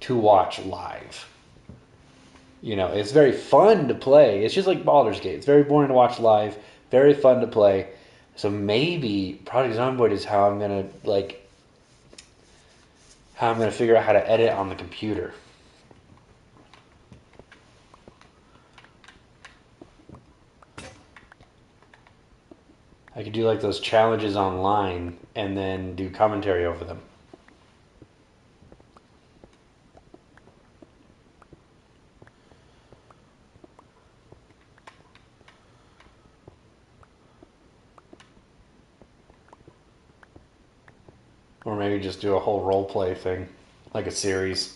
to watch live. You know, it's very fun to play. It's just like Baldur's Gate. It's very boring to watch live, very fun to play. So maybe Project Zomboid is how I'm gonna figure out how to edit on the computer. I could do like those challenges online and then do commentary over them. Or maybe just do a whole role play thing, like a series.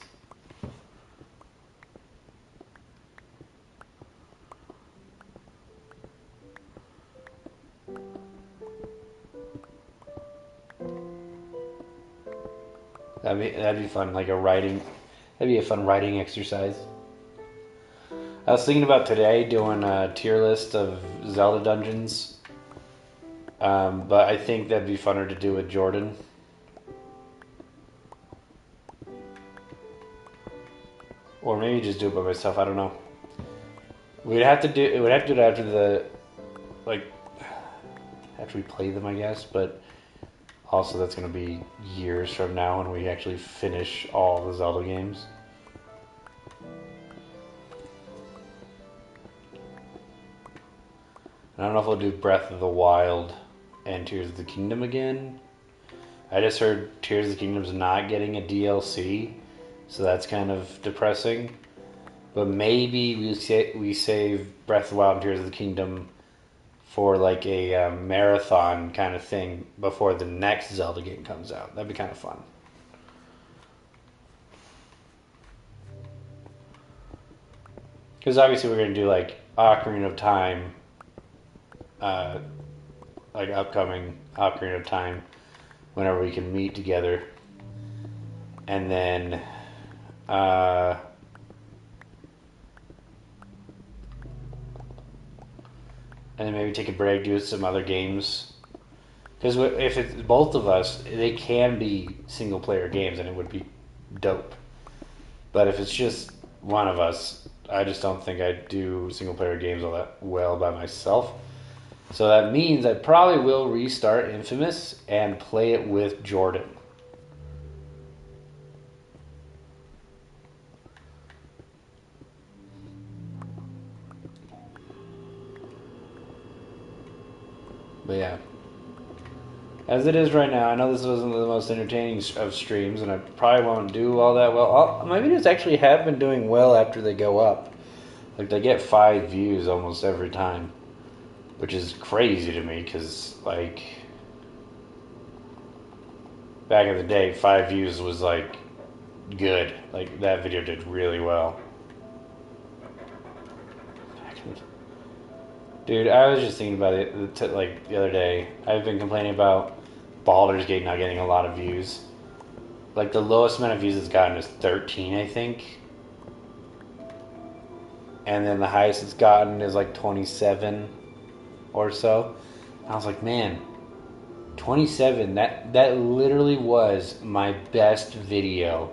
That'd be fun, like a writing. That'd be a fun writing exercise. I was thinking about today doing a tier list of Zelda dungeons, but I think that'd be funner to do with Jordan. Or maybe just do it by myself. I don't know. We'd have to do it after the after we play them, I guess. But also, that's going to be years from now when we actually finish all the Zelda games. I don't know if we'll do Breath of the Wild and Tears of the Kingdom again. I just heard Tears of the Kingdom's not getting a DLC, so that's kind of depressing. But maybe we save Breath of the Wild and Tears of the Kingdom for like a marathon kind of thing before the next Zelda game comes out. That'd be kind of fun. Because obviously we're going to do like Ocarina of Time, like upcoming Ocarina of Time, whenever we can meet together. And then maybe take a break, do some other games. Because if it's both of us, they can be single player games and it would be dope. But if it's just one of us, I just don't think I'd do single player games all that well by myself. So that means I probably will restart Infamous and play it with Jordan. But yeah. As it is right now, I know this wasn't the most entertaining of streams, and I probably won't do all that well. My videos actually have been doing well after they go up. Like, they get 5 views almost every time. Which is crazy to me, because, like, back in the day, 5 views was, like, good. Like, that video did really well. Dude, I was just thinking about it, like, the other day. I've been complaining about Baldur's Gate not getting a lot of views. Like, the lowest amount of views it's gotten is 13, I think. And then the highest it's gotten is, like, 27 or so. I was like, man, 27, that literally was my best video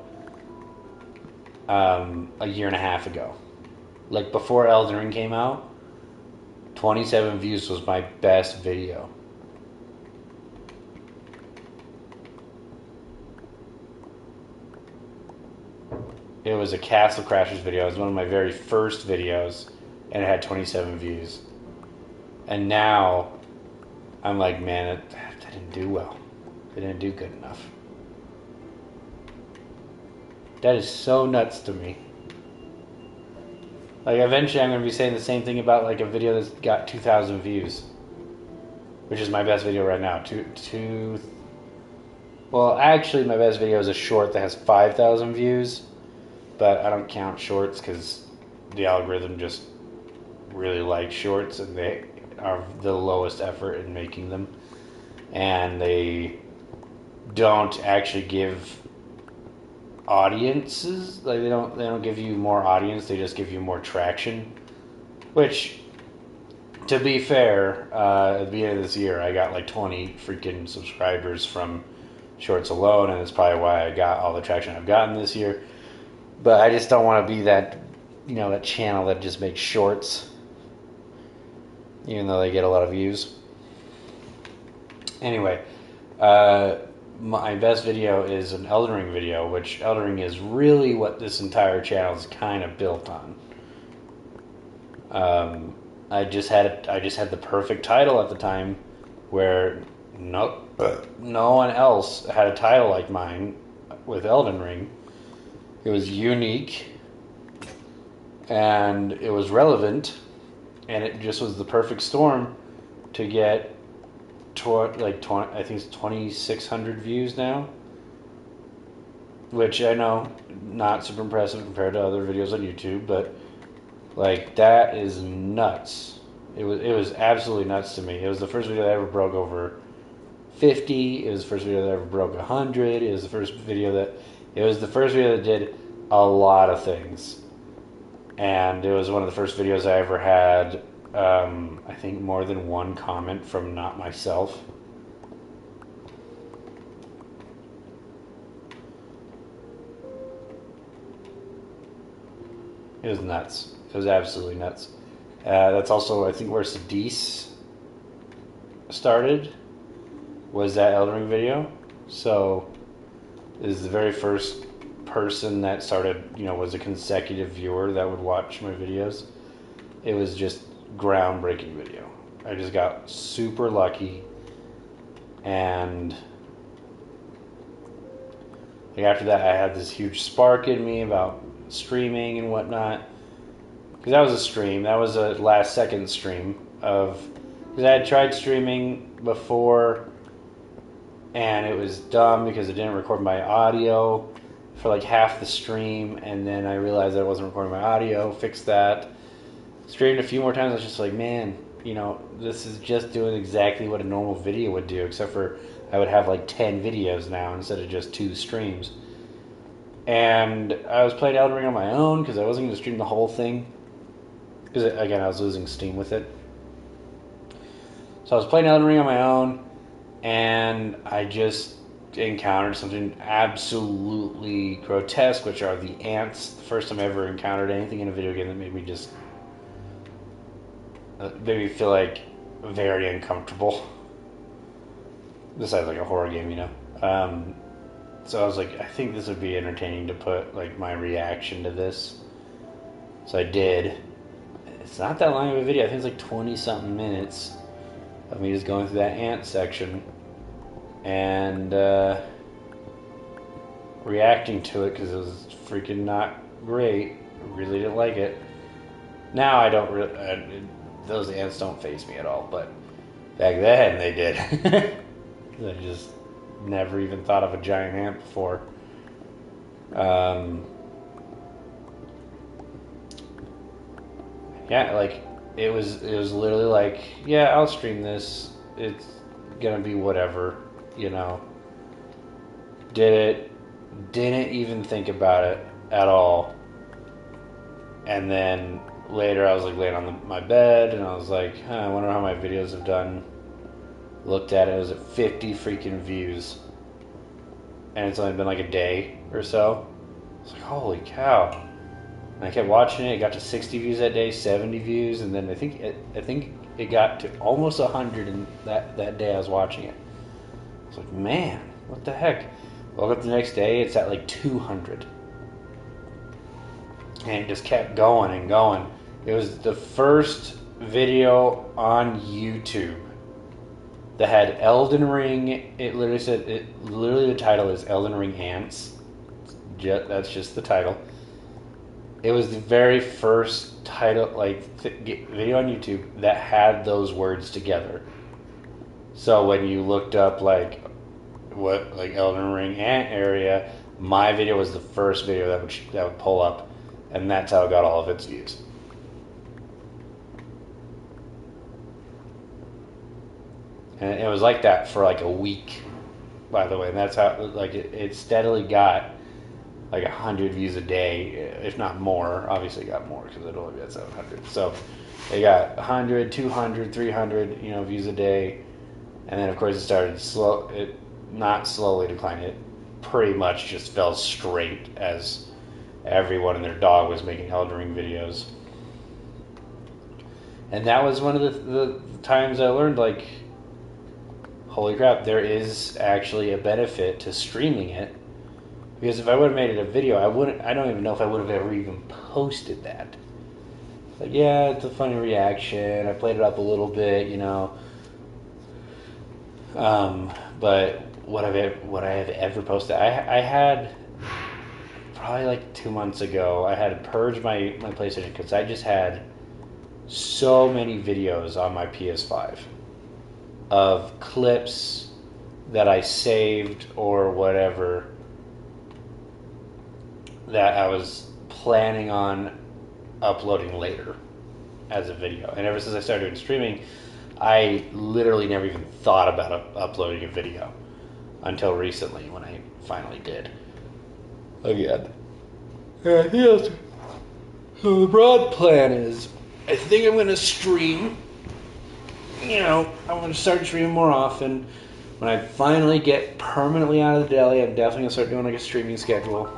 a year and a half ago. Like, before Elden Ring came out, 27 views was my best video. It was a Castle Crashers video. It was one of my very first videos, and it had 27 views. And now, I'm like, man, that didn't do well. It didn't do good enough. That is so nuts to me. Like, eventually I'm going to be saying the same thing about, like, a video that's got 2,000 views. Which is my best video right now. Well, actually, my best video is a short that has 5,000 views. But I don't count shorts because the algorithm just really likes shorts. And they are the lowest effort in making them. And they don't actually give audiences, like they don't give you more audience, they just give you more traction, which, to be fair, at the beginning of this year I got like 20 freaking subscribers from shorts alone, and that's probably why I got all the traction I've gotten this year. But I just don't want to be that, that channel that just makes shorts, even though they get a lot of views. Anyway, my best video is an Elden Ring video, which Elden Ring is really what this entire channel is kind of built on. I just had the perfect title at the time, where no one else had a title like mine with Elden Ring. It was unique, and it was relevant, and it just was the perfect storm to get I think it's 2,600 views now. which I know not super impressive compared to other videos on YouTube, but like that is nuts. It was absolutely nuts to me. It was the first video that ever broke over 50. It was the first video that ever broke 100. It was the first video that did a lot of things, and it was one of the first videos I ever had. I think more than one comment from not myself. It was nuts. It was absolutely nuts. That's also, I think, where Sadice started, was that Elden Ring video. So, this is the very first person that started, was a consecutive viewer that would watch my videos. It was just groundbreaking video. I just got super lucky, and like after that, I had this huge spark in me about streaming and whatnot. Because that was a stream. That was a last second stream of... Because I had tried streaming before, and it was dumb because it didn't record my audio for like half the stream, and then I realized that I wasn't recording my audio, fixed that. Streamed a few more times, I was just like, man, this is just doing exactly what a normal video would do, except for I would have like 10 videos now instead of just 2 streams. And I was playing Elden Ring on my own because I wasn't going to stream the whole thing. Because, again, I was losing steam with it. So I was playing Elden Ring on my own, and I just encountered something absolutely grotesque, which are the ants. The first time I ever encountered anything in a video game that made me just... made me feel, like, very uncomfortable. Besides, like, a horror game, So I was like, I think this would be entertaining to put, like, my reaction to this. So I did. It's not that long of a video. I think it's like 20-something minutes of me just going through that ant section and reacting to it because it was freaking not great. I really didn't like it. Now I don't really... those ants don't faze me at all, but back then they did. I just never even thought of a giant ant before. Yeah, like it was literally like, yeah, I'll stream this. It's gonna be whatever, Did it, didn't even think about it at all. And then later I was like laying on my bed and I was like, I wonder how my videos have done. Looked at it, it was at 50 freaking views. And it's only been like a day or so. It's like, holy cow. And I kept watching it. It got to 60 views that day, 70 views, and then I think it got to almost 100 in that day I was watching it. I was like, man, what the heck? Woke up the next day, it's at like 200. And it just kept going and going. It was the first video on YouTube that had Elden Ring. It literally said, the title is Elden Ring Ants. That's just the title. It was the very first title, video on YouTube that had those words together. So when you looked up Elden Ring Ant area, my video was the first video that would pull up, and that's how it got all of its views. And it was like that for like a week, by the way. And that's how it steadily got like 100 views a day, if not more. Obviously it got more because it only got 700. So it got 100, 200, 300, views a day. And then of course it started not slowly declining. It pretty much just fell straight as everyone and their dog was making Elden Ring videos. And that was one of the times I learned, like, holy crap, there is actually a benefit to streaming it. Because if I would have made it a video, I don't even know if I would have ever even posted that. Like, yeah, it's a funny reaction. I played it up a little bit, But what I have ever posted, I had probably like 2 months ago, I had purged my PlayStation because I just had so many videos on my PS5 of clips that I saved or whatever that I was planning on uploading later as a video. And ever since I started doing streaming, I literally never even thought about uploading a video until recently when I finally did. Again. Yeah, yes. So the broad plan is, I think I'm going to stream. You know, I'm going to start streaming more often. When I finally get permanently out of the deli, I'm definitely going to start doing like a streaming schedule.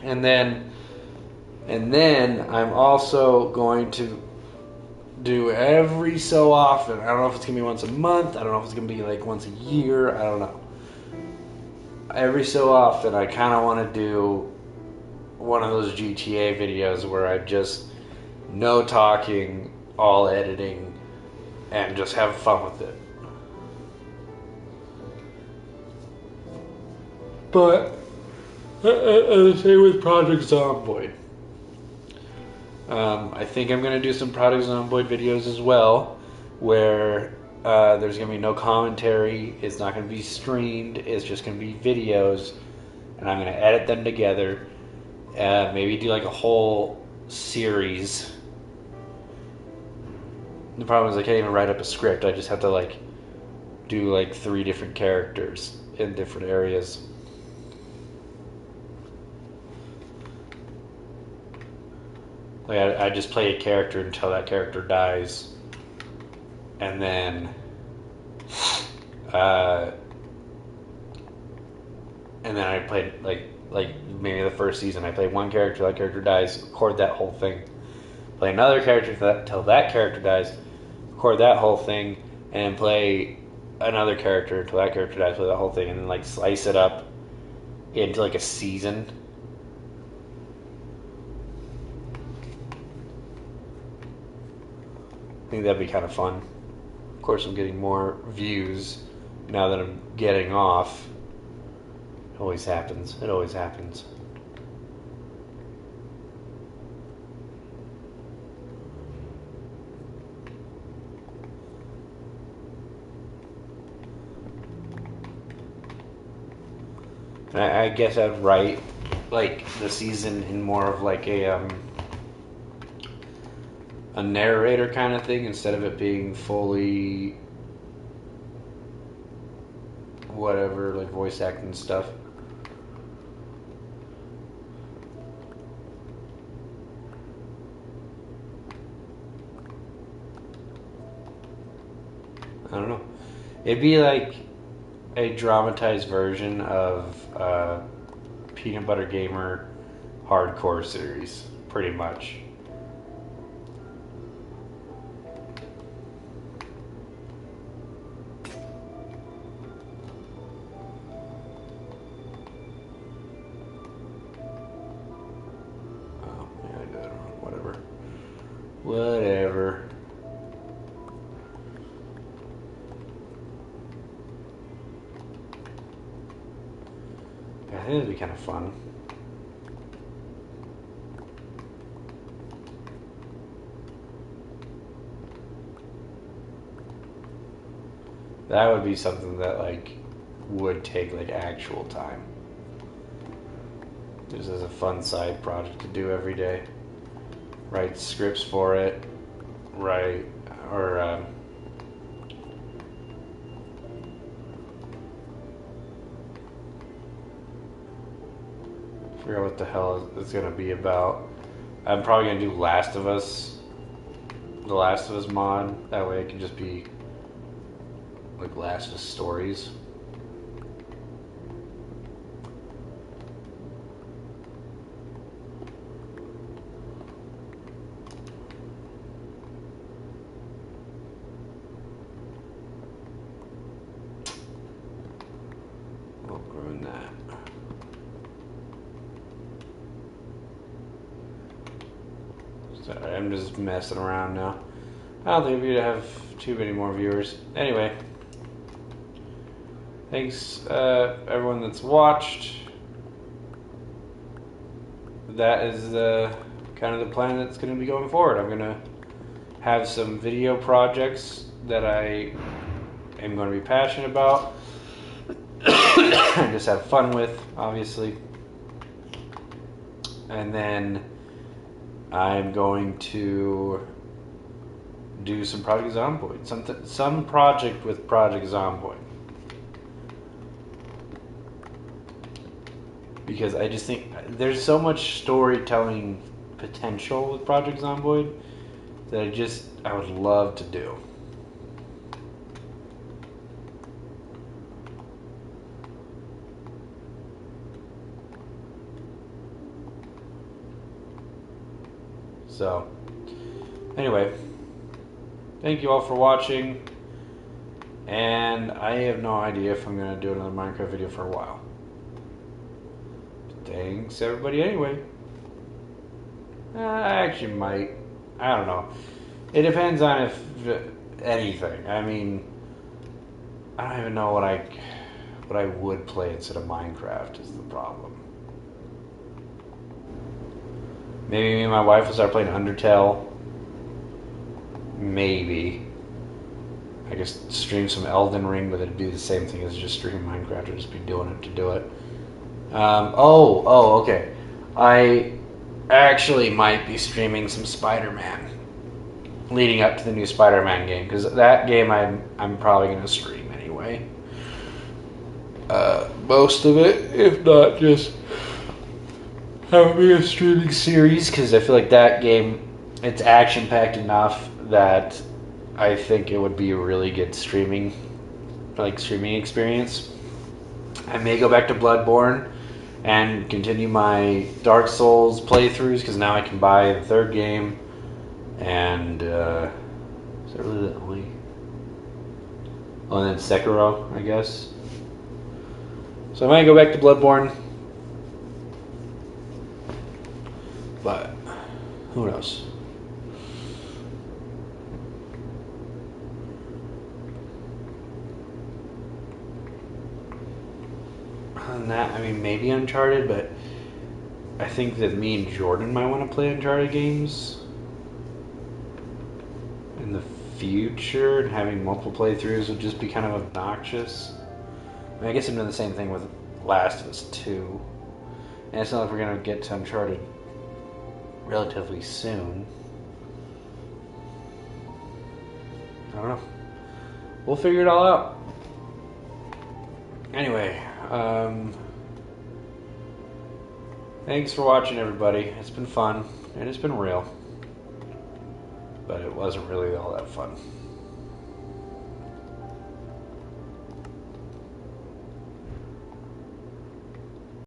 And then I'm also going to do every so often. I don't know if it's going to be once a month. I don't know if it's going to be like once a year. I don't know. Every so often, I kind of want to do one of those GTA videos where I just no talking, all editing, and just have fun with it. But same with Project Zomboid. I think I'm going to do some Project Zomboid videos as well, where there's going to be no commentary. It's not going to be streamed. It's just going to be videos, and I'm going to edit them together. Maybe do like a whole series. The problem is I can't even write up a script. I just have to like do like 3 different characters in different areas. Like I just play a character until that character dies, and then I played like maybe the first season I played one character, that character dies, record that whole thing. Play another character till that character dies, record that whole thing, and play another character until that character dies, play that whole thing, and then like slice it up into like a season. I think that'd be kind of fun. Of course, I'm getting more views now that I'm getting off. It always happens. It always happens. I guess I'd write like the season in more of like a narrator kind of thing instead of it being fully whatever, like voice acting stuff. I don't know. It'd be like a dramatized version of Peanut Butter Gamer Hardcore series, pretty much. Whatever. Yeah, I think it'd be kind of fun. That would be something that like would take like actual time. This is a fun side project to do every day. Write scripts for it, I forget what the hell it's gonna be about. I'm probably gonna do the Last of Us mod. That way it can just be like Last of Us stories. Sorry, I'm just messing around now. I don't think we'd have too many more viewers. Anyway, thanks everyone that's watched. That is kind of the plan that's going to be going forward. I'm going to have some video projects that I am going to be passionate about and just have fun with, obviously. and then I'm going to do some Project Zomboid, some project with Project Zomboid, because I just think there's so much storytelling potential with Project Zomboid that I would love to do. So, anyway, thank you all for watching, and I have no idea if I'm going to do another Minecraft video for a while. Thanks everybody anyway. I actually might. I don't know. It depends on if anything. I mean, I don't even know what I would play instead of Minecraft is the problem. Maybe me and my wife will start playing Undertale. Maybe. I guess stream some Elden Ring, but it'd be the same thing as just streaming Minecraft. I'd just be doing it to do it. Okay. I actually might be streaming some Spider-Man leading up to the new Spider-Man game, because that game I'm probably going to stream anyway. Most of it, if not just have it be a streaming series, because I feel like that game, it's action-packed enough that I think it would be a really good streaming experience. I may go back to Bloodborne and continue my Dark Souls playthroughs, because now I can buy the third game. And is that really the only? Oh, and then Sekiro, I guess. So I might go back to Bloodborne, but who knows? Other than that, I mean, maybe Uncharted, but I think that me and Jordan might want to play Uncharted games in the future, and having multiple playthroughs would just be kind of obnoxious. I mean, I guess I'm doing the same thing with Last of Us 2. And it's not like we're going to get to Uncharted relatively soon. I don't know. We'll figure it all out. Anyway, thanks for watching, everybody. It's been fun, and it's been real. But it wasn't really all that fun.